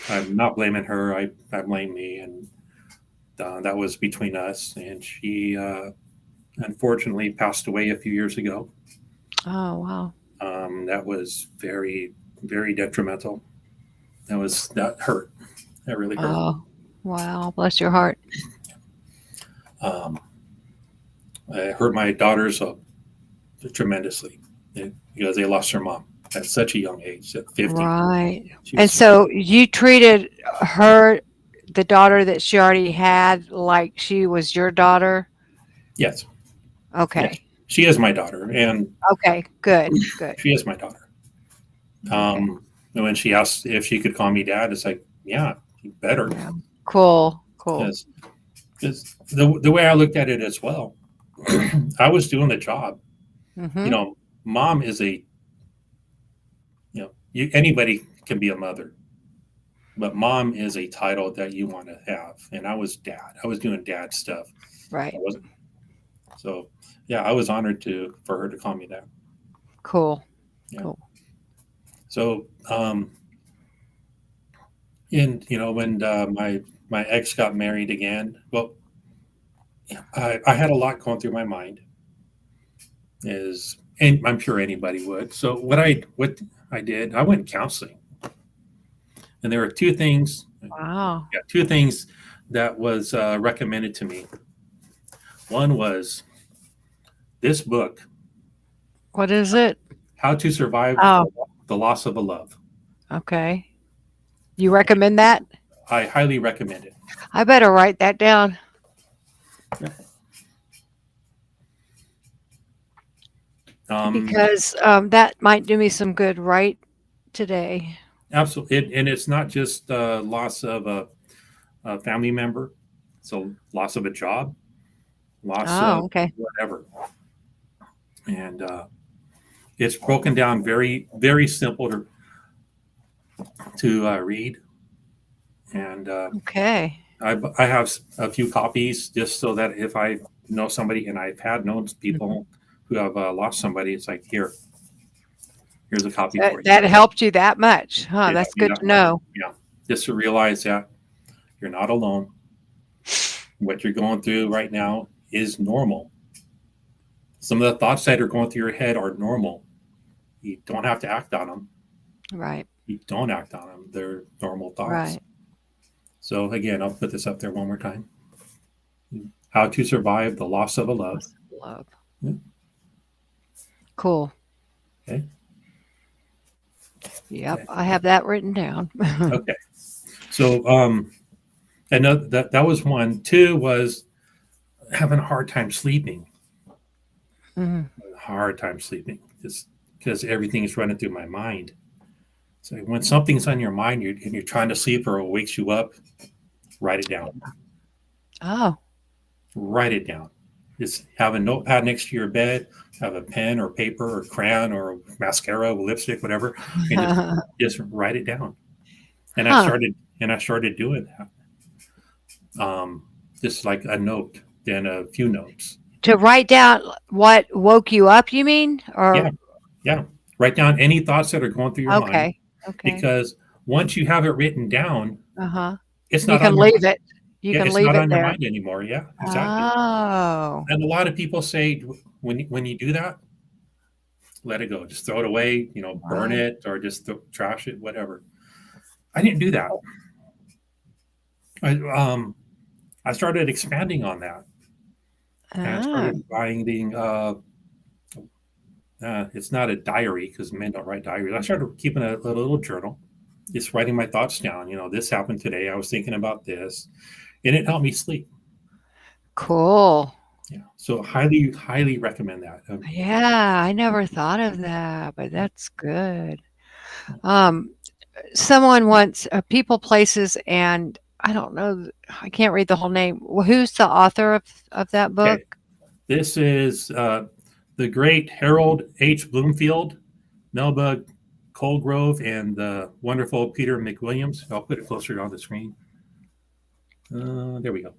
So I'm not blaming her. I blame me, and that was between us. And she unfortunately passed away a few years ago. Oh, wow. That was very, very detrimental. That hurt. That really hurt. Oh, wow. Bless your heart. It hurt my daughters tremendously because they lost their mom at such a young age, at 50. Right. And so you treated her the daughter that she already had like she was your daughter? Yes, yes, Okay. she is my daughter, and Okay. Good. Good. she is my daughter. Okay. And when she asked if she could call me dad, it's like, yeah, you better, Yeah. Cool. Cool. because the way I looked at it as well, I was doing the job. You Mm-hmm. know, mom is a, anybody can be a mother, but mom is a title that you want to have. And I was dad. I was doing dad stuff. I Right. wasn't. So yeah, I was honored for her to call me that. Cool. Yeah. Cool. So and when my ex got married again, well, I had a lot going through my mind. And I'm sure anybody would. So what I did, I went counseling, and there were Wow. two things that was recommended to me. One was this book, What is it? How to Survive Oh, the Loss of a Love. okay. You recommend that? I highly recommend it. I better write that down Um, because that might do me some good right today. Absolutely, and it's not just loss of a family member; it's a loss of a job, loss Oh, of okay. whatever, and it's broken down very, very simple to read. And Okay. I have a few copies just so that if I know somebody, and I've had known Mhm. people who have lost somebody, it's like here's a copy That, for you. that helped you that much, huh? It That's helped me good that to much. know. Yeah, just to realize that you're not alone. What you're going through right now is normal. Some of the thoughts that are going through your head are normal. You don't have to act on them. Right. You don't act on them. They're normal thoughts. Right. So again, I'll put this up there one more time. How to Survive the Loss of a Love. Love. Yeah. Cool. Okay. Yep. Okay. I have that written down. Okay. So I know that was one. Two was having a hard time sleeping. Mhm. Hard time sleeping, just because everything is running through my mind. So when something's on your mind, and you're trying to sleep or it wakes you up, write it down. Oh. Write it down. Just have a notepad next to your bed. Have a pen or paper or crayon or mascara, lipstick, whatever, and just write it down. And I Huh. started and I started doing that. Just like a note, then a few notes. To write down what woke you up, you mean? Yeah, Or yeah. Write down any thoughts that are going through your mind, okay. Okay. because once you have it written down, Uh-huh. it's You not can on your leave mind. it. You Yeah, can it's leave not it on your there. mind anymore. Yeah, exactly. Oh. And a lot of people say when you do that, let it go. Just throw it away. Burn Right. it or just trash it, whatever. I didn't do that. I I started expanding on that, and I Ah. started writing. It's not a diary because men don't write diaries. I started keeping a little journal, just writing my thoughts down. This happened today. I was thinking about this, and it helped me sleep. Cool. Yeah, so highly, highly recommend that. Yeah, I never thought of that, but that's good. Um, someone once, People, Places, and I don't know, I can't read the whole name. Who's the author of that book? Okay, this is the great Harold H. Bloomfield, Melba Colgrove, and the wonderful Peter McWilliams. I'll put it closer on the screen. There we go.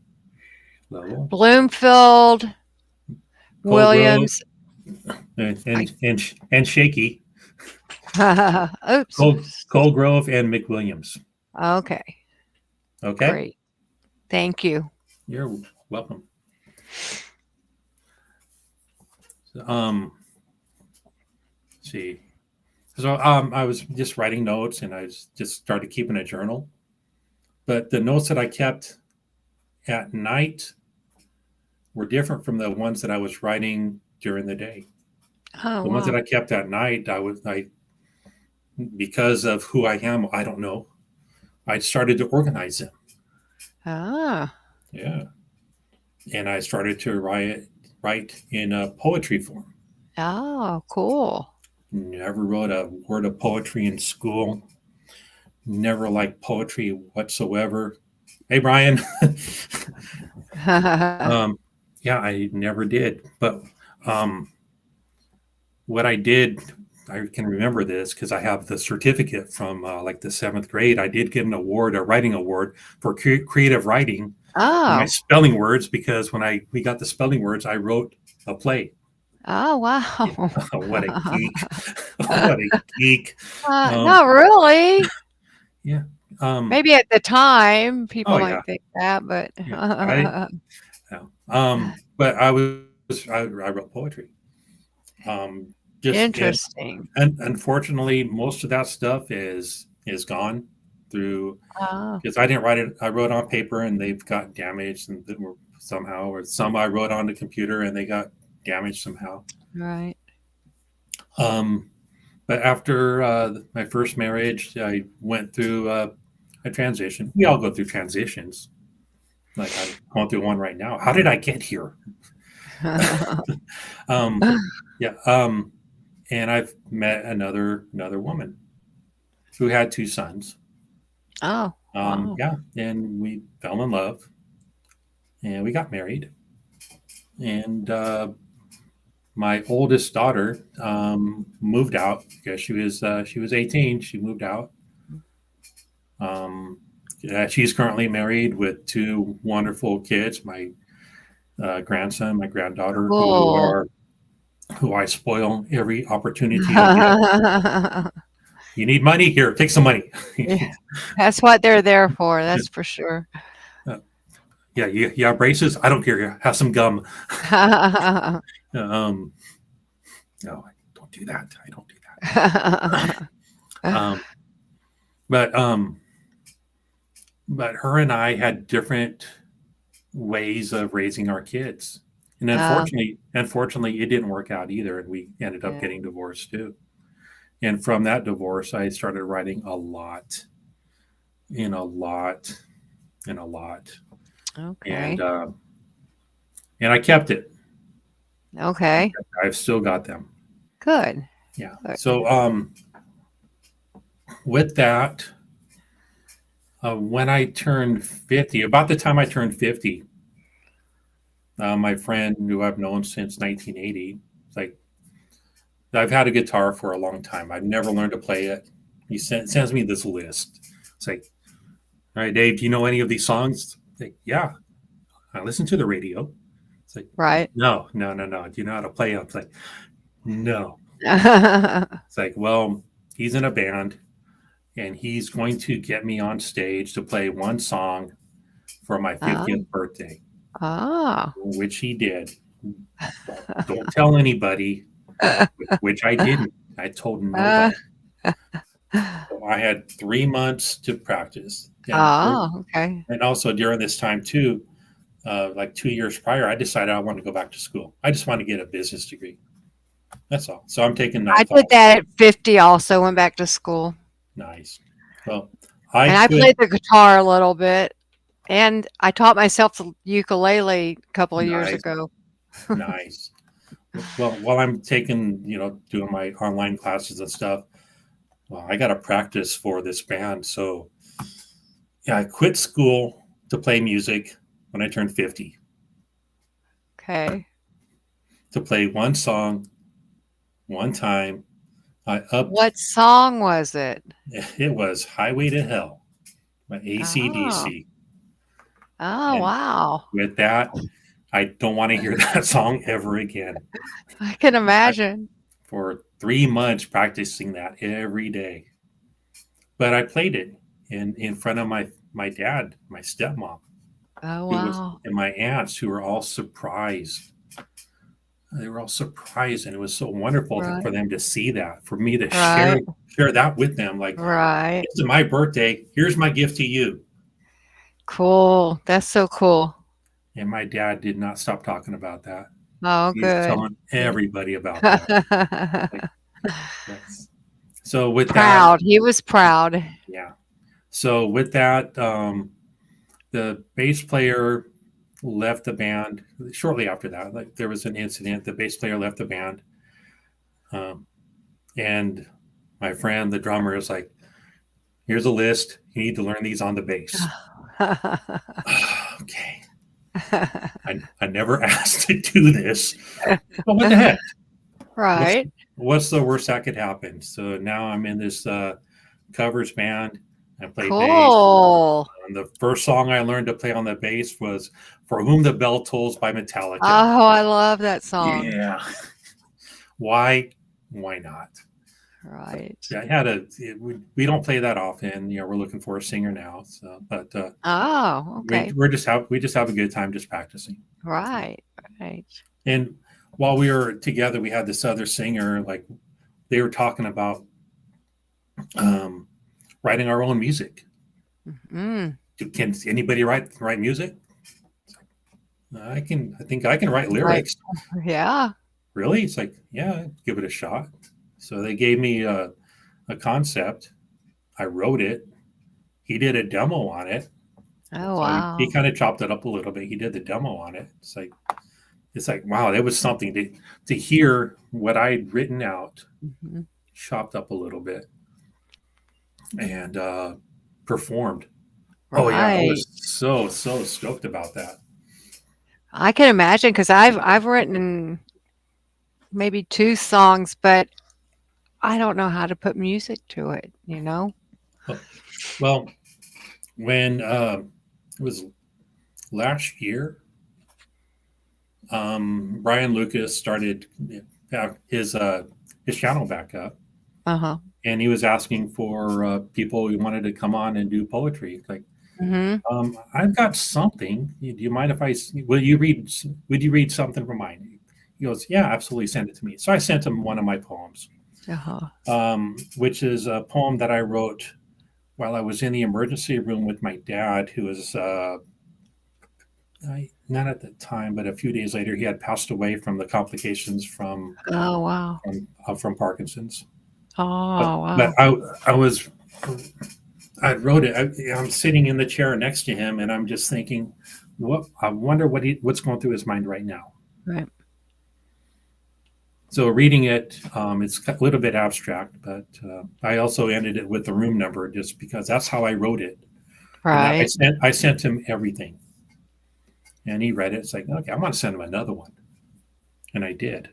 Level. Bloomfield, Colgrove Williams. and I, and Shaky. oops. Colgrove and McWilliams. Okay, Okay, great. Thank you. you're welcome. Let's see. So I was just writing notes, and I just started keeping a journal. But the notes that I kept at night were different from the ones that I was writing during the day. Oh, The ones that wow. I kept at night, because of who I am, I don't know. I started to organize them, Ah. Yeah. And I started to write in a poetry form. Oh, cool. Never wrote a word of poetry in school. Never liked poetry whatsoever. Hey, Brian. um, yeah, I never did. But um, what I did, I can remember this because I have the certificate from like the seventh grade. I did get an award, a writing award for creative writing. My Oh. spelling words, because when we got the spelling words, I wrote a play. Oh, Yeah. wow. What a geek! What a geek! Um, Not really. yeah. Maybe at the time Oh people yeah. might think that, but Yeah. Yeah. But I wrote poetry. Just and, interesting. and unfortunately, most of that stuff is gone through Oh, because I didn't write it. I wrote on paper and they've got damaged and they were somehow, or some I wrote on the computer and they got damaged somehow. right. Um, but after my first marriage, I went through a transition. We all go through transitions. Like I'm going through one right now. How did I get here? um, yeah. And I've met another woman who had two sons. Oh, wow. Yeah, and we fell in love, and we got married. And my oldest daughter moved out because she was 18. She moved out. She's currently married with two wonderful kids. My grandson, my granddaughter, Cool. who I spoil every opportunity I get. You need money? Here, take some money. Yeah, that's what they're there for. That's for sure. Yeah, you have braces? I don't care. Have some gum. No, I don't do that. I don't do that. But but her and I had different ways of raising our kids. And Oh, unfortunately, it didn't work out either, and we ended up yeah. getting divorced too. And from that divorce, I started writing a lot, and a lot, and a lot, Okay. and I kept it. Okay. I've still got them. Good. Yeah. Good. So with that, when I turned 50, about the time I turned 50, my friend who I've known since 1980, like I've had a guitar for a long time. I've never learned to play it. He sends me this list. It's like, all right, Dave, do you know any of these songs? Like, yeah, I listen to the radio. It's like, Right. no. Do you know how to play it? It's like, no. It's like, well, he's in a band and he's going to get me on stage to play one song for my Oh. 50th birthday, Oh. which he did. Don't tell anybody, which I didn't. I told Uh, nobody. So I had 3 months to practice. okay. And also during this time, too, like 2 years prior, I decided I wanted to go back to school. I just wanted to get a business degree. That's all. So I'm taking I night did class. that at 50 also, went back to school. Nice. Well, And I I quit. played the guitar a little bit. And I taught myself the ukulele a couple of years Nice. ago. Nice. Well, while I'm taking, doing my online classes and stuff, well, I got to practice for this band. So, yeah, I quit school to play music when I turned 50 Okay. to play one song, one time. What song was it? It was Highway to Hell by Oh. AC/DC. Oh, And wow. with that, I don't want to hear that song ever again. I can imagine. For 3 months practicing that every day. But I played it in front of my dad, my stepmom, Oh, who was, wow. and my aunts, who were all surprised. They were all surprised, and it was so wonderful for Right. them to see that, for me to Right. share that with them. Like, Right. this is my birthday. Here's my gift to you. Cool. That's so cool. And my dad did not stop talking about that. Oh, He's good. telling everybody about that. Like, yes. So with Proud. He was proud. that, yeah. So with that, the bass player left the band shortly after that. Like there was an incident. The bass player left the band, and my friend, the drummer, is like, "Here's a list. You need to learn these on the bass." Okay. I never asked to do this, but what the heck? Right. What's the worst that could happen? So now I'm in this covers band. I play bass. Cool. And the first song I learned to play on the bass was "For Whom the Bell Tolls" by Metallica. Oh, I love that song. Yeah. Why not? Right. Yeah, we don't play that often. You know, we're looking for a singer now. So, but Oh, okay. we just have a good time just practicing. Right. And while we were together, we had this other singer. Like they were talking about writing our own music. Mm. Can anybody write music? I think I can write lyrics. Right. Yeah. Really? It's like, yeah, give it a shot. So they gave me a concept. I wrote it. He did a demo on it. Oh, so wow. He kind of chopped it up a little bit. He did the demo on it. It's like wow, that was something to hear what I'd written out, chopped up a little bit, and performed. Right. Oh yeah, I was so stoked about that. I can imagine because I've written maybe 2 songs, but I don't know how to put music to it, you know? Well, when it was last year, Brian Lucas started his channel back up. And he was asking for people who wanted to come on and do poetry. Like, I've got something. Do you mind if would you read something from mine? He goes, yeah, absolutely, send it to me. So I sent him one of my poems, which is a poem that I wrote while I was in the emergency room with my dad, who was not at the time, but a few days later, he had passed away from the complications from from Parkinson's. Oh, wow. But I wrote it. I'm sitting in the chair next to him, and I'm just thinking, I wonder what's going through his mind right now. Right. So reading it, it's a little bit abstract, but I also ended it with the room number just because that's how I wrote it. Right. I sent him everything, and he read it. It's like, okay, I want to send him another one, and I did.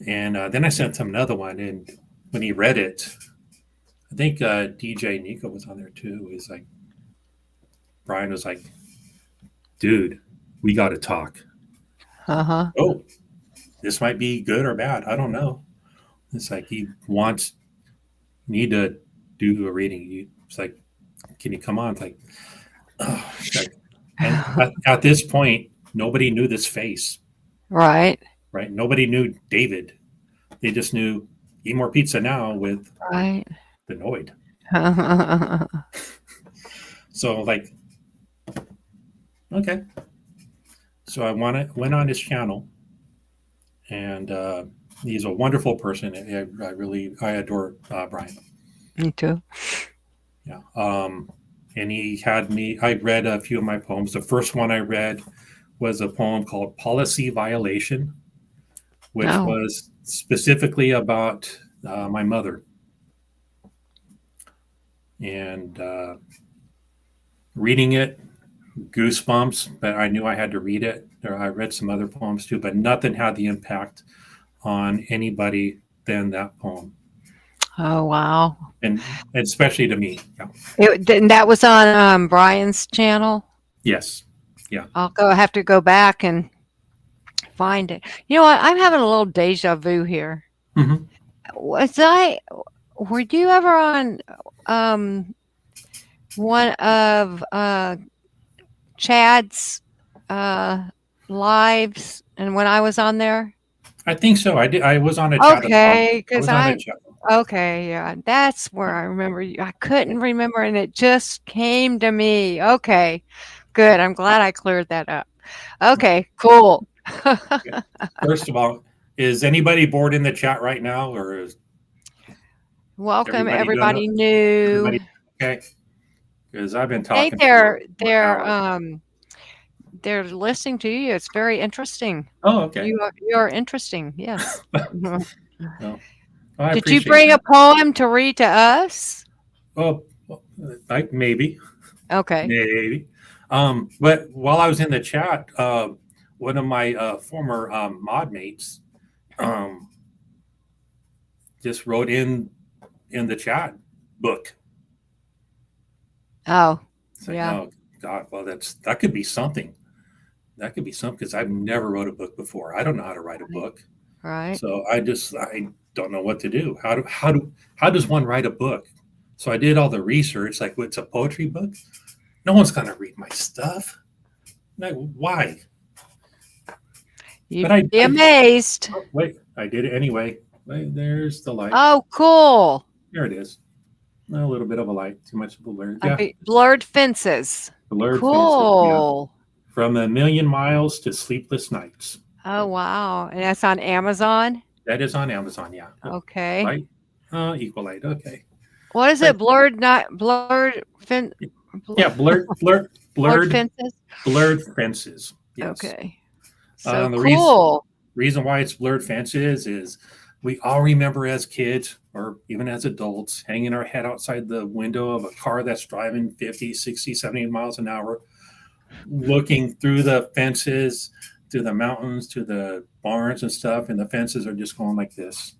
And then I sent him another one, and when he read it, I think DJ Nico was on there too. He's like, Brian was like, dude, we got to talk. Oh, this might be good or bad. I don't know. It's like he need to do a reading. It's like, can you come on? It's like, oh, and at this point, nobody knew this face. Right. Nobody knew David. They just knew Eat More Pizza Now with Benoit. So like, okay. So I went on his channel, and he's a wonderful person. I adore Brian. Me too. Yeah. And he had me. I read a few of my poems. The first one I read was a poem called "Policy Violation," which was specifically about my mother. And reading it, goosebumps, but I knew I had to read it. I read some other poems too, but nothing had the impact on anybody than that poem. Oh, wow. And especially to me. Yeah. And that was on Brian's channel? Yes. Yeah. I'll have to go back and find it. You know what? I'm having a little deja vu here. Were you ever on one of Chad's lives, and when I was on there? I think so. I did. I was on a chat. Okay, because okay, yeah, that's where I remember you. I couldn't remember, and it just came to me. Okay, good. I'm glad I cleared that up. Okay, cool. First of all, is anybody bored in the chat right now, or is welcome everybody new? Okay, because I've been Hey, talking for hours. they're listening to you. It's very interesting. Oh, okay. You are interesting. Yes. Mhm. Well, I Did you appreciate bring a that. poem to read to us? Oh, maybe, Okay. maybe. But while I was in the chat, one of my former mod mates um, just wrote in the chat book. Oh, It's like, yeah. oh God, well that could be something. That could be something because I've never wrote a book before. I don't know how to write a Right. book, Right. so I don't know what to do. How does one write a book? So I did all the research. Like, what's a poetry book? No one's gonna read my stuff. Like, why? But You'd be I amazed. oh, wait, I did it anyway. Wait, there's the light. Oh, cool. There it is. A little bit of a light, too much of a blur. Yeah, Blurred fences. blurred fences. Yeah, Cool. from a million miles to sleepless nights. Oh, wow. And that's on Amazon? That is on Amazon. Yeah, Okay. light, equal light. Okay, What is but it? Blurred not blurred fen bl yeah, blurred fences? blurred fences. Yes. Okay. So The reason cool. reason why it's blurred fences is we all remember as kids or even as adults hanging our head outside the window of a car that's driving 50, 60, 70 miles an hour, looking through the fences to the mountains, to the barns and stuff, and the fences are just going like this.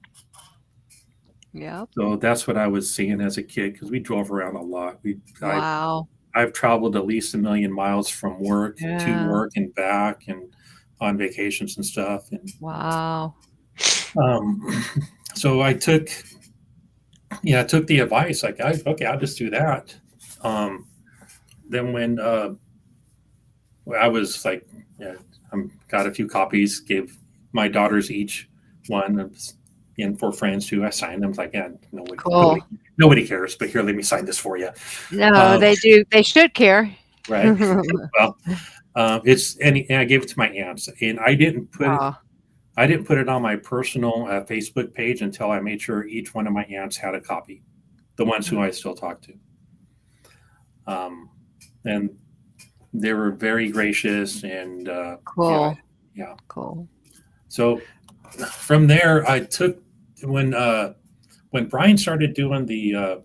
Yep. So that's what I was seeing as a kid because we drove around a lot. Wow. I've traveled at least a million miles from work to Yeah. work and back and on vacations and stuff. And Wow. um, so I took the advice like, okay, I'll just do that. Um, then when I was like, yeah, got a few copies, gave my daughters each one, and for friends too. I signed them. Like, yeah, Cool. nobody cares, but here, let me sign this for you. No, Um, they do. They should care. right. Well, and I gave it to my aunts, and Aw. I didn't put it on my personal Facebook page until I made sure each one of my aunts had a copy, the ones who I still talk to. And they were very gracious, and Cool. yeah. Cool. So from there, I took when Brian started doing the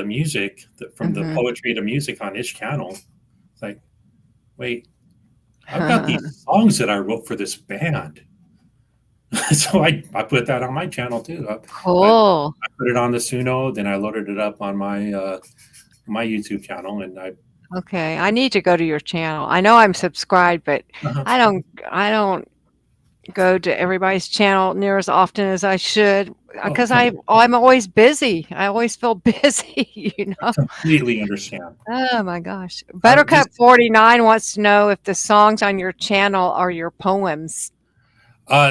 music from the Mhm. poetry to music on his channel. It's like, wait, I've got these songs that I wrote for this band. So I put that on my channel too. I Cool. put it on the Suno, then I loaded it up on my YouTube channel, and Okay, I need to go to your channel. I know I'm subscribed, but uh I don't go to everybody's channel near as often as I should oh, because I'm always busy. I always feel busy, you know? completely understand. Oh my gosh. Just Buttercup 49 wants to know if the songs on your channel are your poems.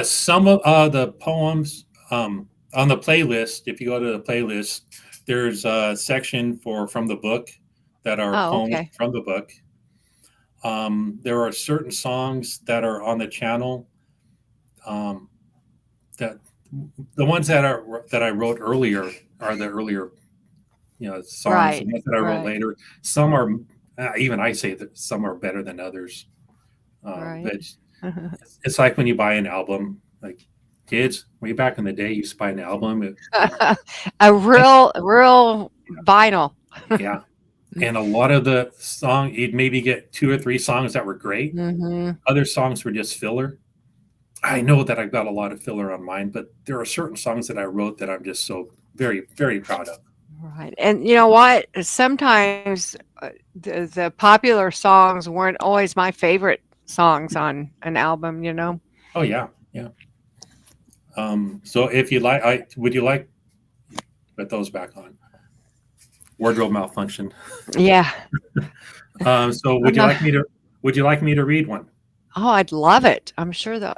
some of the poems on the playlist. If you go to the playlist, there's a section for from the book that are Oh, poems okay. from the book. There are certain songs that are on the channel um, that the ones that I wrote earlier are the earlier songs. The Right. ones that I wrote Right. later, some are even I say that some are better than others. Right. But it's like when you buy an album, like kids way back in the day used to buy an album. A real vinyl. Yeah, and a lot of the song you'd maybe get two or three songs that were great. Mhm. Other songs were just filler. I know that I've got a lot of filler on mine, but there are certain songs that I wrote that I'm just so very, very proud of. Right, and you know what? Sometimes, the popular songs weren't always my favorite songs on an album, you know? Oh yeah, yeah. So if you like, I would you like put those back on? Wardrobe malfunction. Yeah. So I'm not would you like me to read one? Oh, I'd love it. I'm sure the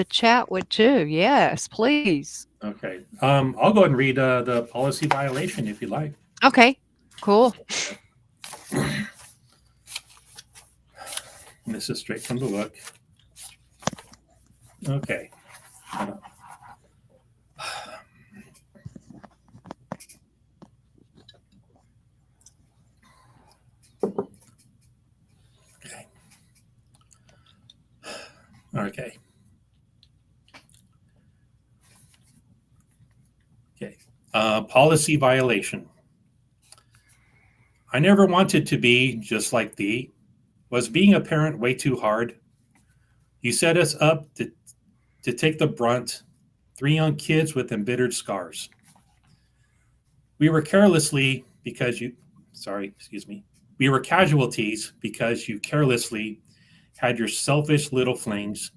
chat would too. Yes, please. Okay. I'll go ahead and read the policy violation if you like. Okay, cool. And this is straight from the book. Okay. Okay. Okay. Policy violation. I never wanted to be just like thee. Was being a parent way too hard? You set us up to take the brunt, 3 young kids with embittered scars. We were carelessly because you, sorry, excuse me. We were casualties because you carelessly had your selfish little flings.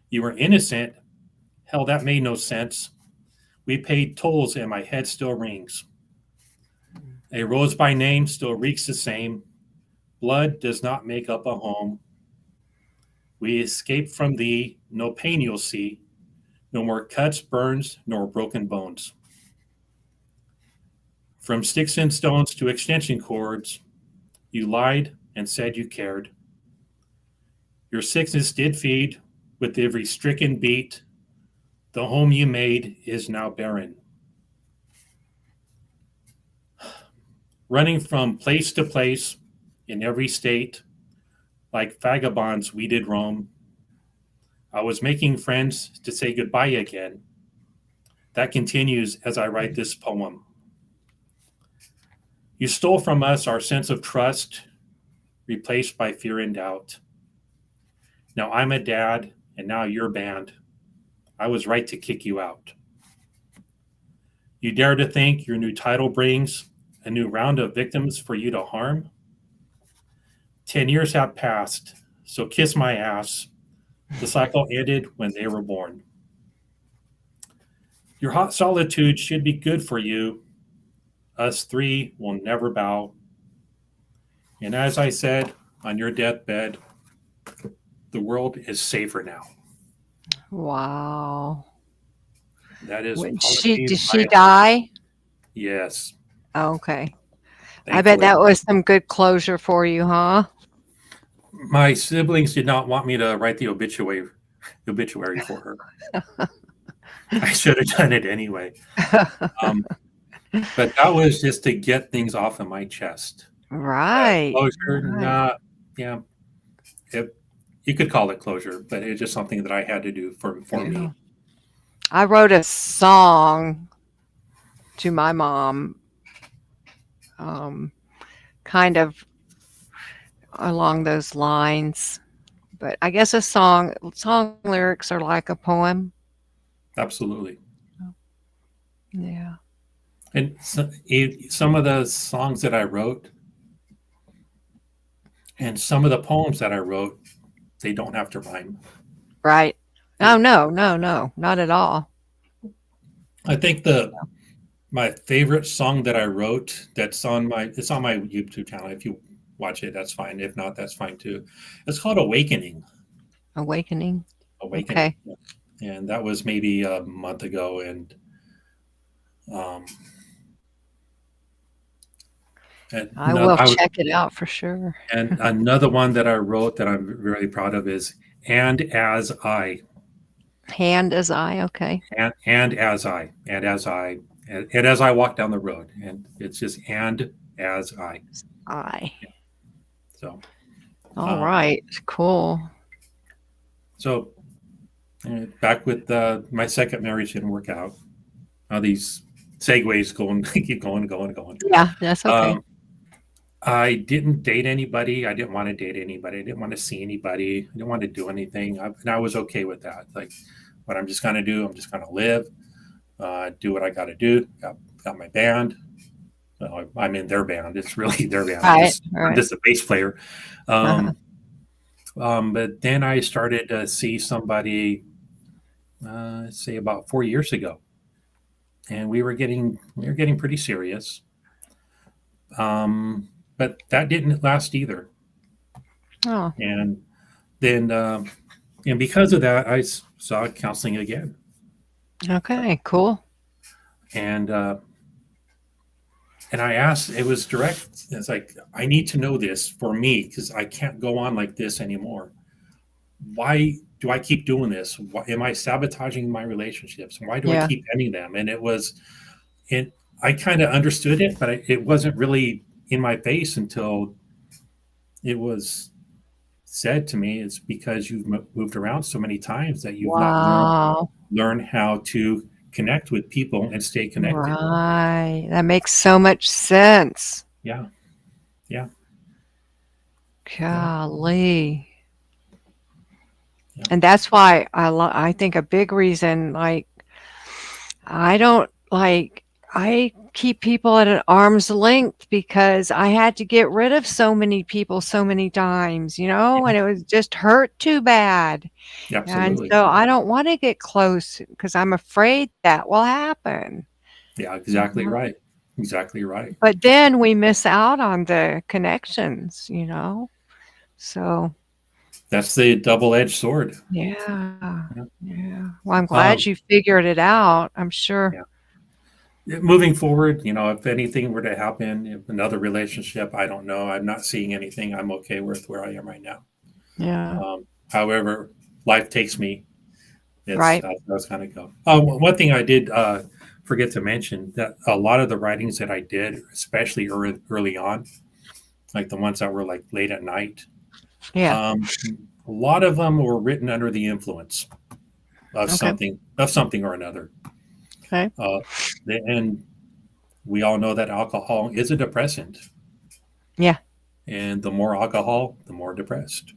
You were innocent. Hell, that made no sense. We paid tolls and my head still rings. A rose by name still reeks the same. Blood does not make up a home. We escape from thee, no pain you'll see. No more cuts, burns, nor broken bones. From sticks and stones to extension cords, you lied and said you cared. Your sickness did feed with every stricken beat. The home you made is now barren. Running from place to place in every state, like vagabonds we did roam. I was making friends to say goodbye again. That continues as I write this poem. You stole from us our sense of trust, replaced by fear and doubt. Now I'm a dad, and now you're banned. I was right to kick you out. You dare to think your new title brings a new round of victims for you to harm? 10 years have passed, so kiss my ass. The cycle ended when they were born. Your hot solitude should be good for you. Us 3 will never bow. And as I said on your deathbed, the world is safer now. Wow. That is Did she die? Yes. Oh, okay. Thankfully. I bet that was some good closure for you, huh? My siblings did not want me to write the obituary for her. I should have done it anyway. But that was just to get things off of my chest. Right. Closure, right. not, yeah. You could call it closure, but it's just something that I had to do for me. I wrote a song to my mom, kind of along those lines. But I guess a song lyrics are like a poem. Absolutely. Yeah. And some of the songs that I wrote and some of the poems that I wrote, they don't have to rhyme. Right. Oh, no, not at all. I think my favorite song that I wrote it's on my YouTube channel. If you watch it, that's fine. If not, that's fine too. It's called Awakening. Awakening. Okay. And that was maybe a month ago. And I will check it out for sure. And another one that I wrote that I'm really proud of is "And as I." And as I, okay. And as I, and as I, and as I walk down the road, and it's just "and as I." I. Yeah. So. All right. Cool. So, back with my second marriage didn't work out. These segues keep going. Yeah, that's okay. I didn't date anybody. I didn't want to date anybody. I didn't want to see anybody. I didn't want to do anything. And I was okay with that. Like, what I'm just going to do, I'm just going to live, do what I got to do. Got my band. I'm in their band. It's really their band. Right, I'm just a bass player. But then I started to see somebody, say about 4 years ago, and we were getting pretty serious. But that didn't last either. Oh. And then, and because of that, I saw counseling again. Okay, cool. And I asked, it was direct. It's like, I need to know this for me because I can't go on like this anymore. Why do I keep doing this? Why, am I sabotaging my relationships? Why do I keep ending them? And I kind of understood it, but it wasn't really in my face until it was said to me, it's because you've moved around so many times that you've not Wow. learned how to connect with people and stay connected. Right. That makes so much sense. Yeah, yeah, yeah, Golly. yeah. And that's why I think a big reason, like, I don't like I keep people at an arm's length because I had to get rid of so many people so many times, and it was just hurt too bad. And Absolutely. so I don't want to get close because I'm afraid that will happen. Yeah, You exactly know? right. Exactly right. But then we miss out on the connections. So That's the double-edged sword. yeah. Yeah. Yeah. Well, I'm glad Um, you figured it out. I'm sure. yeah. Moving forward, if anything were to happen, if another relationship, I don't know. I'm not seeing anything. I'm okay with where I am right now. Yeah. However, life takes me. Right. That's kind of go. One thing I did forget to mention that a lot of the writings that I did, especially early on, like the ones that were like late at night, Yeah. a lot of them were written under the influence Okay. of something or another. Okay. Uh, and we all know that alcohol is a depressant, Yeah. and the more alcohol, the more depressed.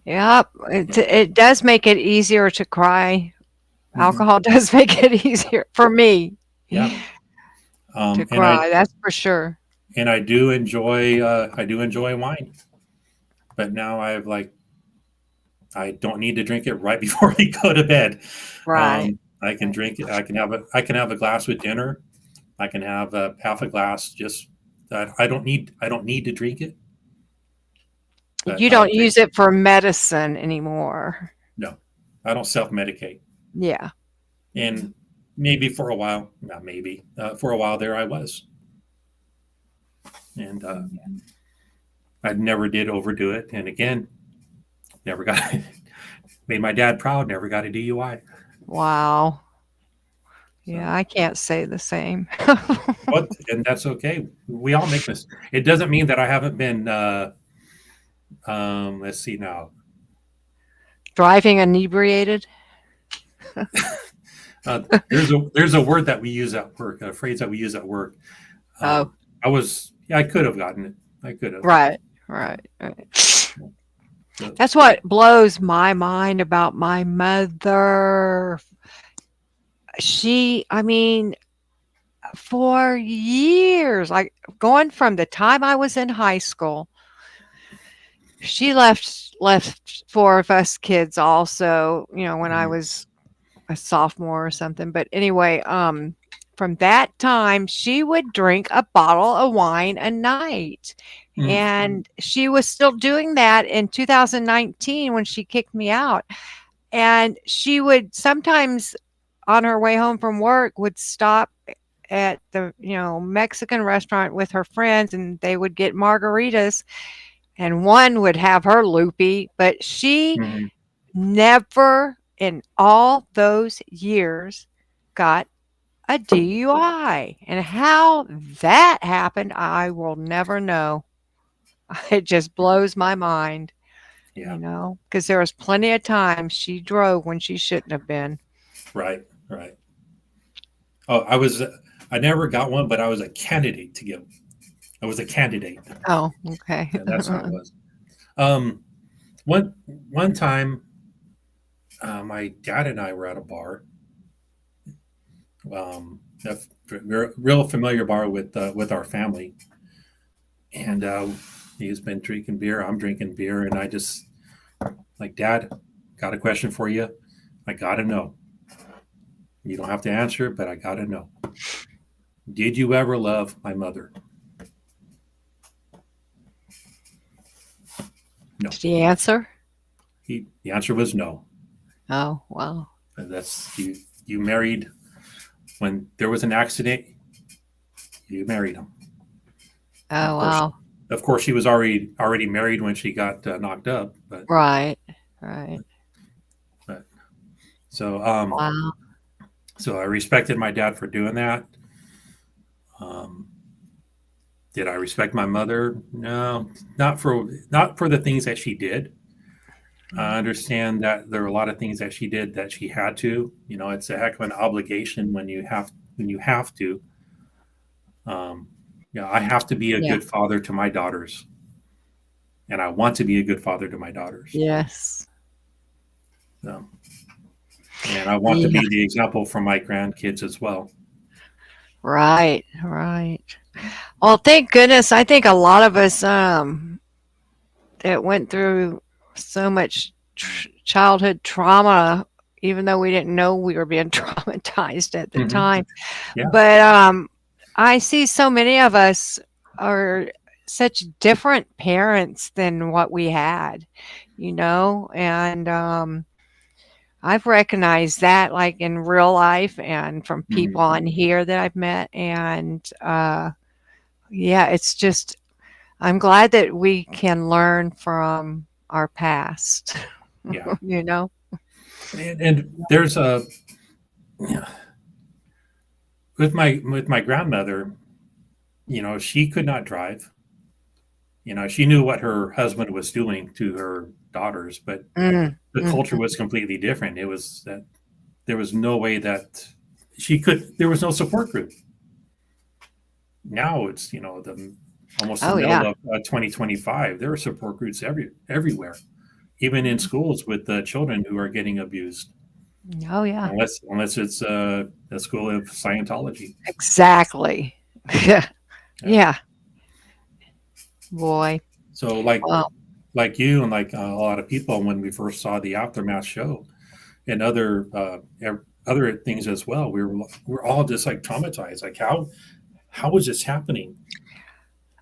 Yep. Yeah. It does make it easier to cry. Hmm. Alcohol does make it easier for me Yeah. to And I cry. That's for sure. and I do enjoy wine, but now I don't need to drink it right before I go to bed. Right. I can Right. drink it. I can have a glass with dinner. I can have half a glass. Just that I don't need to drink it, but You I'll don't drink use it for medicine anymore. No, I don't self medicate. Yeah. And maybe for a while, not maybe, for a while there I was. And I never did overdo it. And again, never got made my dad proud, never got a DUI. Wow. Yeah, So, I can't say the same. and that's okay. We all make this. It doesn't mean that I haven't been, let's see now. Driving inebriated? There's a word that we use at work, a phrase that we use at work. Oh, I could have gotten it. I could have. right. Right. Right. So, That's what blows my mind about my mother. I mean, for years, like going from the time I was in high school, she left four of us kids also, when I mm, was a sophomore or something. But anyway, from that time, she would drink a bottle of wine a night. mm, And she was still doing that in 2019 when she kicked me out. And she would sometimes on her way home from work would stop at the Mexican restaurant with her friends, and they would get margaritas, and one would have her loopy, but she mm. never in all those years got a DUI. And how that happened, I will never know. It just blows my mind, Yeah. because there was plenty of times she drove when she shouldn't have been. Right. Right. Oh, I never got one, but I was a candidate to get. I was a candidate, Oh, okay. and that's how it was. Um, one time, my dad and I were at a bar, a real familiar bar with our family, and he's been drinking beer. I'm drinking beer, and I just like, Dad, got a question for you. I gotta know. You don't have to answer it, but I gotta know. Did you ever love my mother? No. Did he answer? The answer was no. Oh, wow. And that's you married when there was an accident. You married him. Oh, Of course, wow. she was already married when she got knocked up. Right. Right. But so Wow. so I respected my dad for doing that. Um, Did I respect my mother? No, not for the things that she did. I understand that there are a lot of things that she did that she had to. You know, it's a heck of an obligation when you have to. Um, yeah, I have to be a Yeah. good father to my daughters, and I want to be a good father to my daughters. Yes. So, and I want to Yeah. be the example for my grandkids as well. Right. Right. Well, thank goodness. I think a lot of us that went through so much childhood trauma, even though we didn't know we were being traumatized at the Hmm. time. Yeah. But I see so many of us are such different parents than what we had, and I've recognized that like in real life and from people Hmm. on here that I've met. And yeah, it's just, I'm glad that we can learn from our past, Yeah. you know? And there's a with my grandmother. You know, she could not drive. You know, she knew what her husband was doing to her daughters, but Mm, the culture mhm. was completely different. It was that there was no way that she could. There was no support group. Now it's the almost the Oh, middle yeah. of 2025. There are support groups everywhere, even in schools with the children who are getting abused. Oh, yeah. Unless it's a school of Scientology. Exactly. Yeah. Yeah. Yeah. Boy. So Well, like you and like a lot of people when we first saw the Aftermath show and other things as well, we're all just like traumatized. Like how is this happening?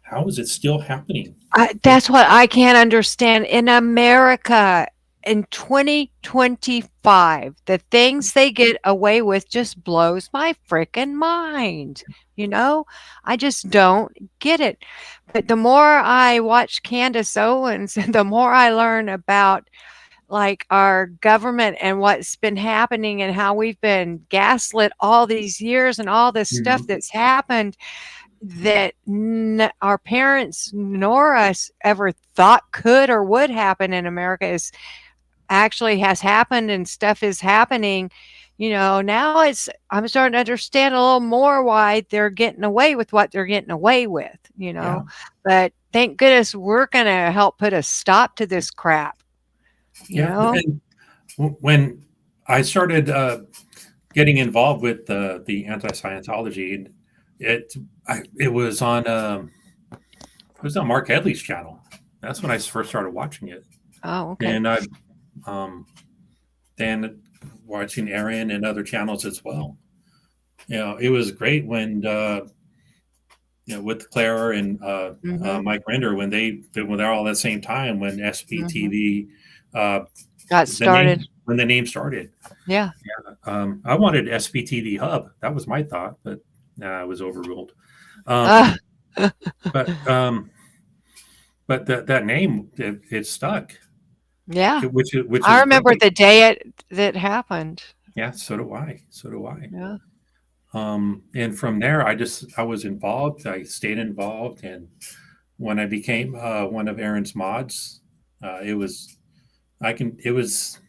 How is it still happening? that's what I can't understand. In America in 2025, the things they get away with just blows my freaking mind. You know, I just don't get it. But the more I watch Candace Owens, the more I learn about like our government and what's been happening and how we've been gaslit all these years and all this stuff Mhm. that's happened that our parents nor us ever thought could or would happen in America is actually has happened, and stuff is happening. Now I'm starting to understand a little more why they're getting away with what they're getting away with. Yeah. But thank goodness we're going to help put a stop to this crap, you Yeah. know? And when I started getting involved with the anti-Scientology, it it was on Mark Edley's channel. That's when I first started watching it, Oh, okay. and I um, then watching Aaron and other channels as well. It was great when with Claire and Mhm. Mike Render when they're all at the same time when Mhm. SBTV uh, Got the name started. when the name started. Yeah. I wanted SBTV Hub. That was my thought, but I was overruled. Um, Uh, but um, but that name it stuck, yeah. which I is remember great. the day it that happened. Yeah, so do I. So do I. Yeah. And from there, I was involved. I stayed involved, and when I became one of Aaron's mods, it was I can it was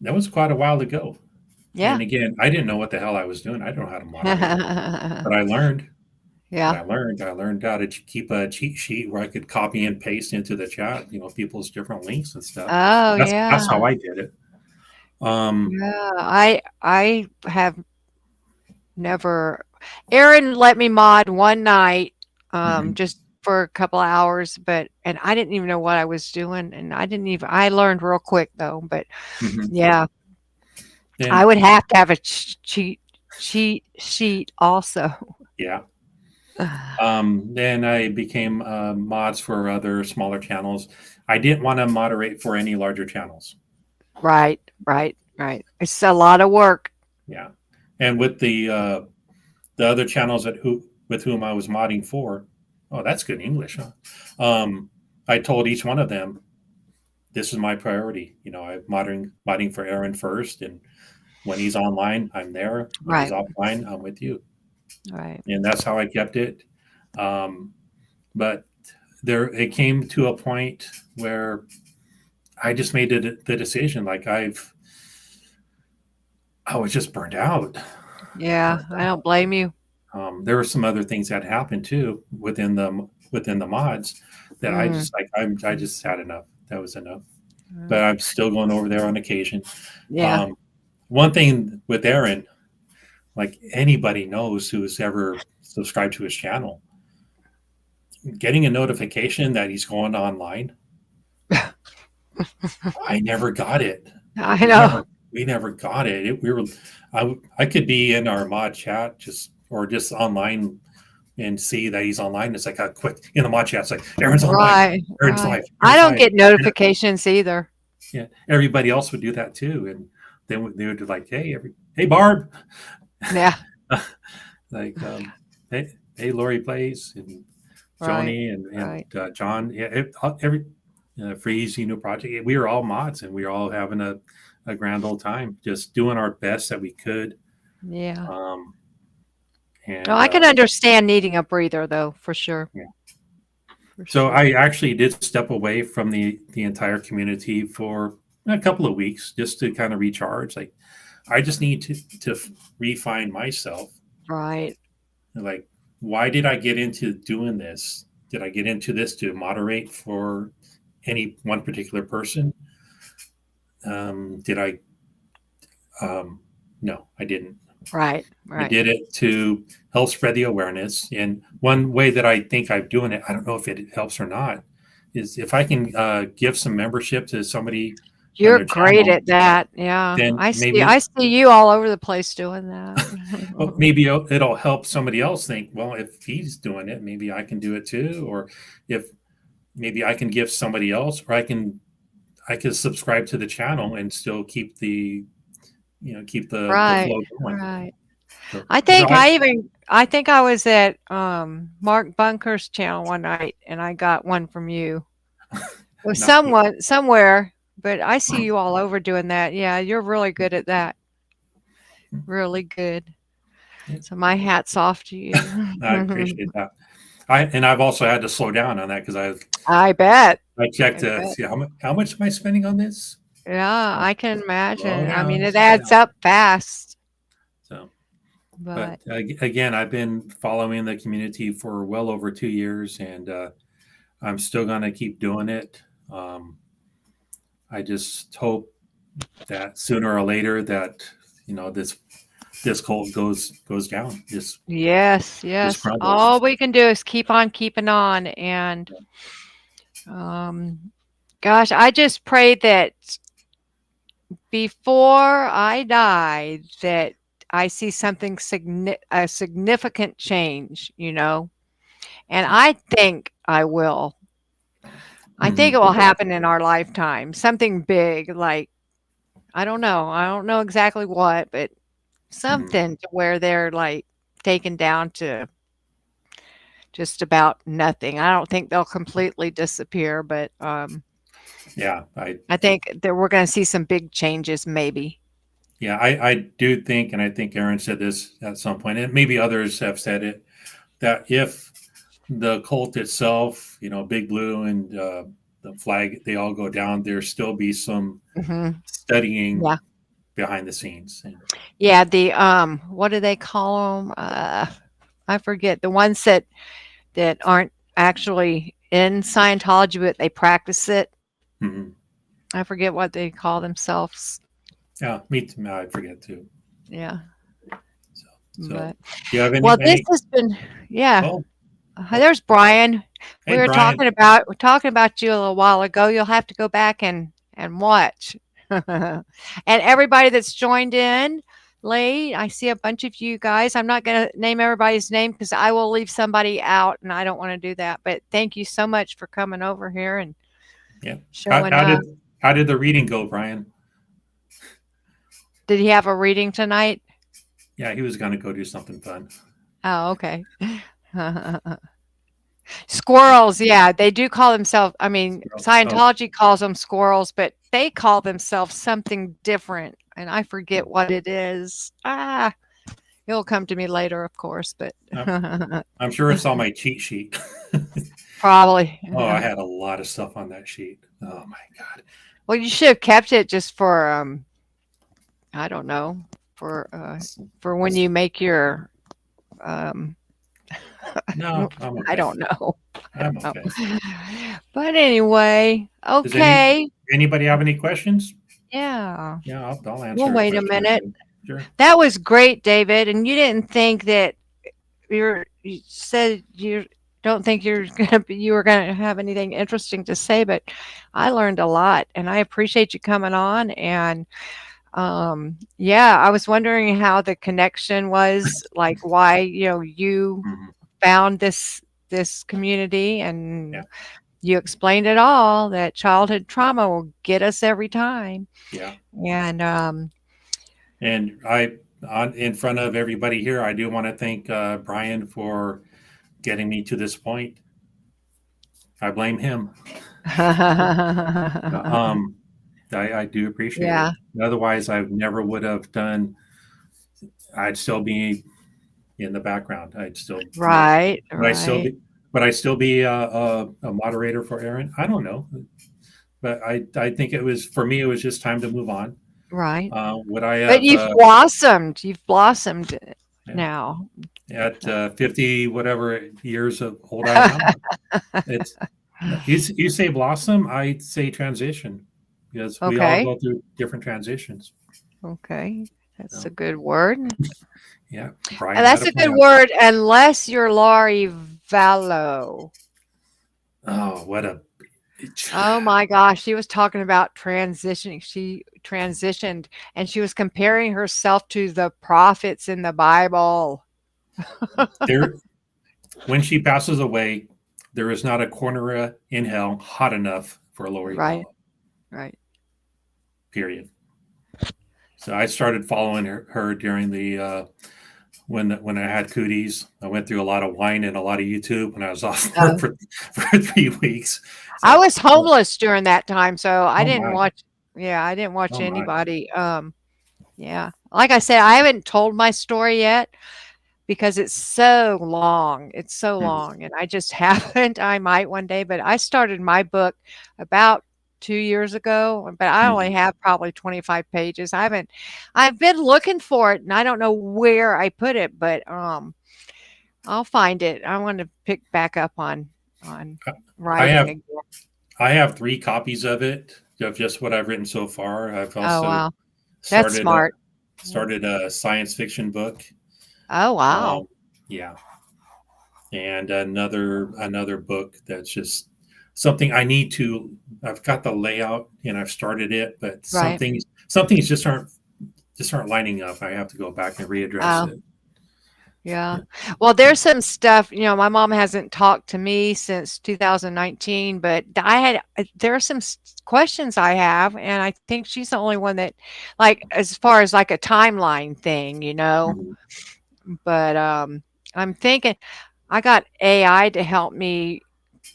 that was quite a while ago. Yeah. And again, I didn't know what the hell I was doing. I don't know how to moderate, but I learned. And Yeah. I learned how to keep a cheat sheet where I could copy and paste into the chat, people's different links and stuff. Oh, That's yeah. how I did it. Um, Yeah. I have never Aaron let me mod one night, mhm, just for a couple of hours, and I didn't even know what I was doing, and I learned real quick though, but mhm. yeah, I And would have to have a cheat sheet also. yeah, then I became mods for other smaller channels. I didn't want to moderate for any larger channels. Right, right, right. It's a lot of work. Yeah, and with the other channels with whom I was modding for, oh, that's good English, huh? I told each one of them this is my priority. I'm modding for Aaron first, and when he's online, I'm there. When he's Right, offline, I'm with you, right. and that's how I kept it. But it came to a point where I just made the decision. Like I was just burned out. Yeah, I don't blame you. There were some other things that happened too within the mods that I Mm, just like. I just had enough. That was enough. mm, But I'm still going over there on occasion. yeah. Um, One thing with Aaron, like anybody knows who's ever subscribed to his channel, getting a notification that he's going online, I never got it. I We know. never we never got it. I could be in our mod chat just online and see that he's online. It's like a quick in the mod chat. It's like Aaron's online. Right, Aaron's right. live. I Aaron's don't live. get notifications either. Yeah, everybody else would do that too, and then they would be like, hey Barb, Yeah, like hey Lori plays and right, Joni right. and John. Yeah, every for Easy New Project, we were all mods and we were all having a grand old time, just doing our best that we could. Yeah. Um, Oh, and I can understand needing a breather though, for sure. yeah. For So sure. I actually did step away from the entire community for a couple of weeks just to kind of recharge. Like I just need to refine myself. Right. Like, why did I get into doing this? Did I get into this to moderate for any one particular person? Did I? No, I didn't. Right. I Right. did it to help spread the awareness. And one way that I think I'm doing it, I don't know if it helps or not, is if I can give some membership to somebody on You're their great channel, at that. Yeah. then I see you all over the place doing that. well, maybe it'll help somebody else think, well, if he's doing it, maybe I can do it too. Or if maybe I can give somebody else, or I can subscribe to the channel and still keep the Right. flow going. Right. So, I think I was at Mark Bunker's channel one night and I got one from you. Or not someone somewhere, but I see you all over doing that. Yeah, you're really good at that. Really good. So my hat's off to you. I appreciate that. I've also had to slow down on that because I bet. I checked I to bet. see how much am I spending on this. Yeah, So, I can slow imagine. I mean, down, it slow adds down. up fast, So, but but again, I've been following the community for well over 2 years, and I'm still going to keep doing it. I just hope that sooner or later that this cult goes down. yes, Just yes. crumbles. All we can do is keep on keeping on. And gosh, I just pray that before I die, that I see something a significant change, and I think I will. I think it will happen in our lifetime. Something big, like I don't know. I don't know exactly what, but something to where they're like taken down to just about nothing. I don't think they'll completely disappear, but Yeah, I think that we're going to see some big changes, maybe. I do think, and I think Aaron said this at some point, and maybe others have said it, that if the cult itself, Big Blue and the flag, they all go down, there still be some studying Yeah. behind the scenes. Yeah. The what do they call them? I forget the ones that aren't actually in Scientology, but they practice it. Mm-hmm. I forget what they call themselves. Yeah, me too. I forget too. Yeah. So But do you have well, this has been Oh, there's Brian. hey, We were Brian. talking about you a little while ago. You'll have to go back and watch. And everybody that's joined in late, I see a bunch of you guys. I'm not going to name everybody's name because I will leave somebody out, and I don't want to do that. But thank you so much for coming over here and Yeah. showing How up. did the reading go, Brian? Did he have a reading tonight? Yeah, he was going to go do something fun. Oh, okay. Squirrels, yeah, they do call themselves, I mean, Scientology calls them squirrels, but they call themselves something different, and I forget what it is. He'll come to me later, of course, but I'm sure it's on my cheat sheet. probably. Oh, I had a lot of stuff on that sheet. Oh my God. Well, you should have kept it just for I don't know, for when you make your um No, I'm I okay. don't know. I I'm don't know. okay. But anyway, Does okay. anybody have any questions? Yeah. Yeah, I'll Well, answer a wait a question or minute. two. Sure. That was great, David. And you didn't think that you said you don't think you were gonna have anything interesting to say, but I learned a lot and I appreciate you coming on. And yeah, I was wondering how the connection was, like why, you Mhm. found this community, and Yeah, you explained it all, that childhood trauma will get us every time. yeah. And And in front of everybody here, I do want to thank Brian for getting me to this point. I blame him. Um, I do appreciate yeah, it. Otherwise, I never would have done. I'd still be in the background. I'd still, right, but I still right, be, but I still be a moderator for Aaron. I don't know, but I think it was for me. It was just time to move on. right. Would I But have you've blossomed. You've blossomed now. at 50 whatever years of old I am? It's you say blossom, I say transition because we all Okay. go through different transitions. Okay. That's So, a good word. yeah, And Brian had that's a a good plan. word, unless you're Laurie Vallow. Oh, what a Oh my gosh, she was talking about transitioning. She transitioned and she was comparing herself to the prophets in the Bible. there. When she passes away, there is not a corner in hell hot enough for Lori Right, Vallow. right. Period. So I started following her during the when I had cooties. I went through a lot of wine and a lot of YouTube when I was off work Uh, for 3 weeks. It's I like, was homeless during that time, so I oh didn't my, watch. Yeah, I didn't watch oh my. anybody. Yeah, like I said, I haven't told my story yet because it's so long. It's so Mhm. long, and I just haven't. I might one day, but I started my book about 2 years ago, but I only Mhm. have probably 25 pages. I haven't. I've been looking for it, and I don't know where I put it, but I'll find it. I want to pick back up on I writing have again. I have 3 copies of it of just what I've written so far. I've Oh also wow, that's started a smart. Yeah. started a science fiction book. Oh wow. Um, yeah, and another book that's just something I need to. I've got the layout and I've started it, but Right. some things just aren't lining up. I have to go back and readdress Oh. it. Yeah. Yeah. Well, there's some stuff, my mom hasn't talked to me since 2019, but there are some questions I have, and I think she's the only one that, like, as far as like a timeline thing. Mhm. But I'm thinking I got AI to help me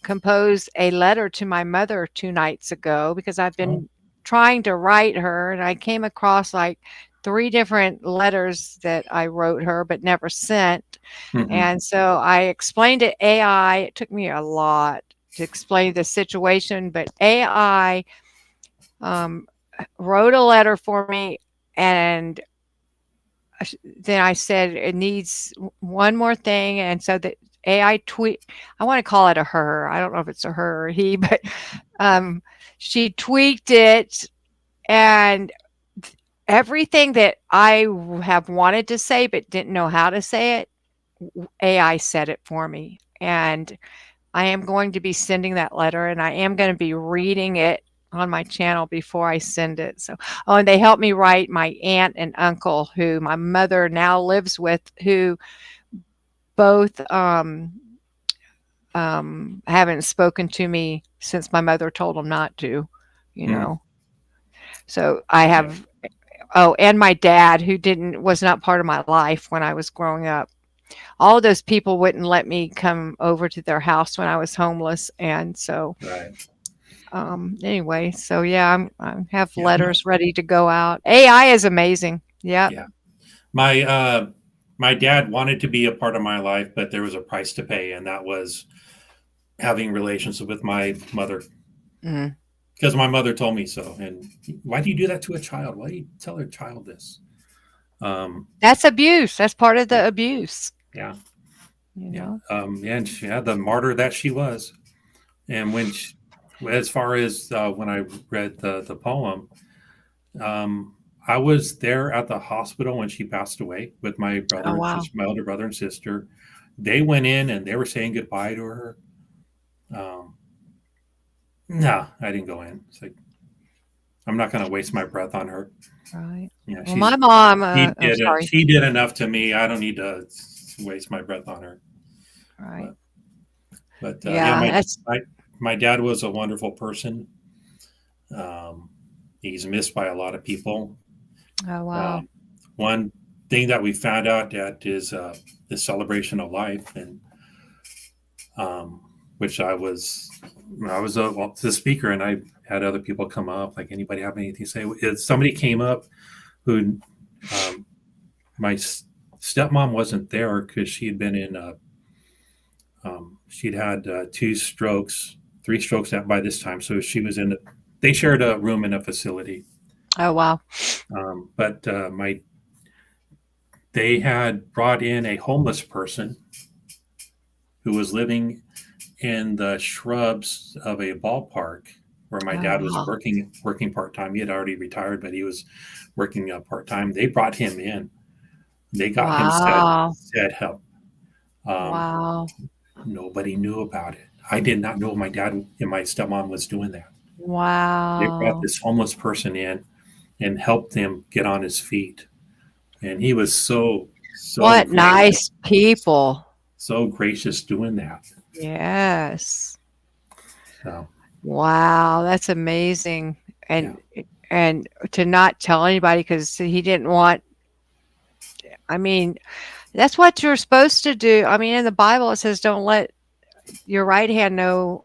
compose a letter to my mother 2 nights ago because I've Oh, been trying to write her, and I came across like three different letters that I wrote her but never sent. mhm. And so I explained to AI. It took me a lot to explain the situation, but AI um, wrote a letter for me, and then I said it needs one more thing, and so the AI tweet. I want to call it a her. I don't know if it's a her or he, but um, she tweaked it, and everything that I have wanted to say but didn't know how to say it, AI said it for me. And I am going to be sending that letter, and I am going to be reading it on my channel before I send it. So, oh, and they helped me write my aunt and uncle, who my mother now lives with, who both haven't spoken to me since my mother told them not to, you Mm. know. So I Yeah. have, oh, and my dad, who was not part of my life when I was growing up. All of those people wouldn't let me come over to their house when I was homeless, and so Right. anyway, so yeah, I have Yeah. letters ready to go out. AI is amazing. Yep. Yeah. My my dad wanted to be a part of my life, but there was a price to pay, and that was having relations with my mother. Mm. Because my mother told me so. And why do you do that to a child? Why do you tell a child this? That's abuse. That's part of Yeah, the abuse. yeah, You yeah. know. And she had the martyr that she was. And as far as when I read the poem, um, I was there at the hospital when she passed away with my Oh brother, wow. just my older brother and sister. They went in and they were saying goodbye to her. Um, no, I didn't go in. It's like I'm not going to waste my breath on her. Right. Yeah, Well, my mom. Oh, sorry. she did enough to me. I don't need to waste my breath on her. Right. But yeah, Yeah. That's. my dad was a wonderful person. Um, he's missed by a lot of people. Oh wow. Um, one thing that we found out at is the celebration of life, and um, which I was the speaker, and I had other people come up. Like, anybody have anything to say? Somebody came up who um, my stepmom wasn't there because she had been in she'd had two strokes, three strokes by this time, so she was in they shared a room in a facility. Oh wow. But my they had brought in a homeless person who was living in the shrubs of a ballpark where my Oh dad was wow. working part-time. He had already retired, but he was working part-time. They brought him in. They got him Wow. set help. Um, Wow. Nobody knew about it. I did not know my dad and my stepmom was doing that. They brought Wow. this homeless person in and helped him get on his feet. And he was so What gracious, nice people. so gracious doing that. Yes. So Wow, that's amazing. yeah, And to not tell anybody because he didn't want. I mean, that's what you're supposed to do. I mean, in the Bible it says, "Don't let your right hand know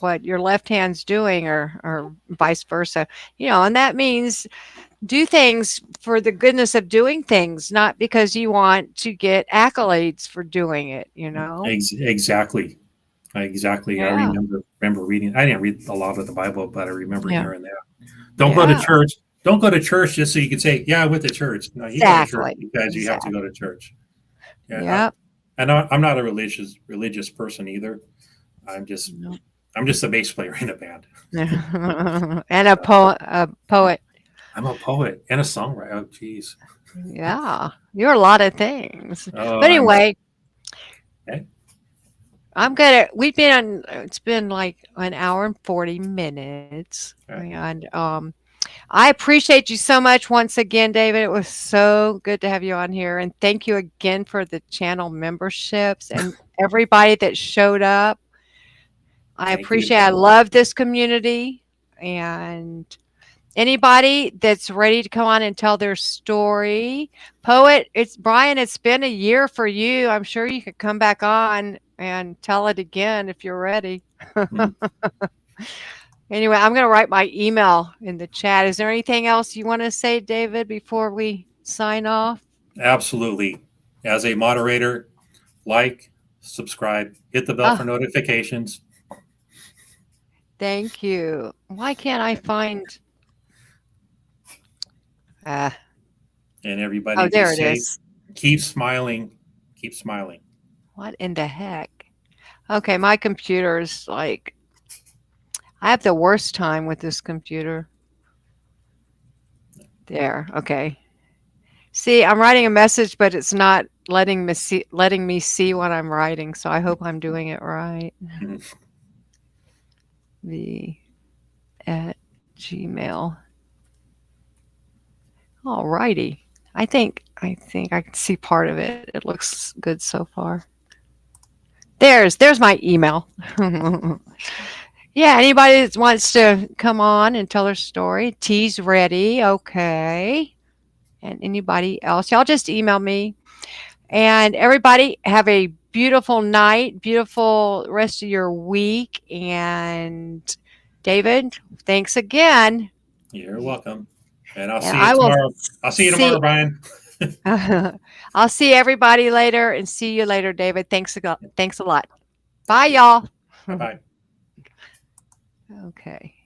what your left hand's doing," or vice versa. And that means do things for the goodness of doing things, not because you want to get accolades for doing it. exactly. Exactly. I Yeah. remember reading. I didn't read a lot of the Bible, but I remember Yeah. hearing that. Don't go to Yeah. church. Don't go to church just so you can say, "Yeah, I went to church." No, you go to church Exactly. because you have to Exactly. go to church. Yeah, Yep. I'm not a religious person either. I'm just I'm just a bass player in a band. And a poet. I'm a poet and a songwriter. Oh, geez. Yeah, you're a lot of things. Oh, But I'm anyway, okay. I'm gonna. We've been. It's been like an hour and 40 minutes, Okay. and I appreciate you so much once again, David. It was so good to have you on here, and thank you again for the channel memberships and everybody that showed up. I Thank you. appreciate. I love this community, and anybody that's ready to come on and tell their story. Poet, it's Brian, it's been a year for you. I'm sure you could come back on and tell it again if you're ready. Mm, Anyway, I'm going to write my email in the chat. Is there anything else you want to say, David, before we sign off? absolutely. As a moderator, like, subscribe, hit the bell Oh, for notifications. thank you. Why can't I find? Uh, And everybody oh, be there it safe. is. Keep smiling. Keep smiling. What in the heck? Okay, my computer is like, I have the worst time with this computer. There. Okay. See, I'm writing a message, but it's not letting me see what I'm writing. So I hope I'm doing it right. Mhm. The at Gmail. All righty. I think I can see part of it. It looks good so far. There's my email. Yeah, anybody that wants to come on and tell their story, tea's ready. Okay. And anybody else, y'all just email me. And everybody have a beautiful night, beautiful rest of your week. And David, thanks again. You're welcome. And I'll And see you I will tomorrow. I'll see you tomorrow, see Brian. I'll I'll see everybody later and see you later, David. Thanks a lot. Bye, y'all. Bye bye. Okay.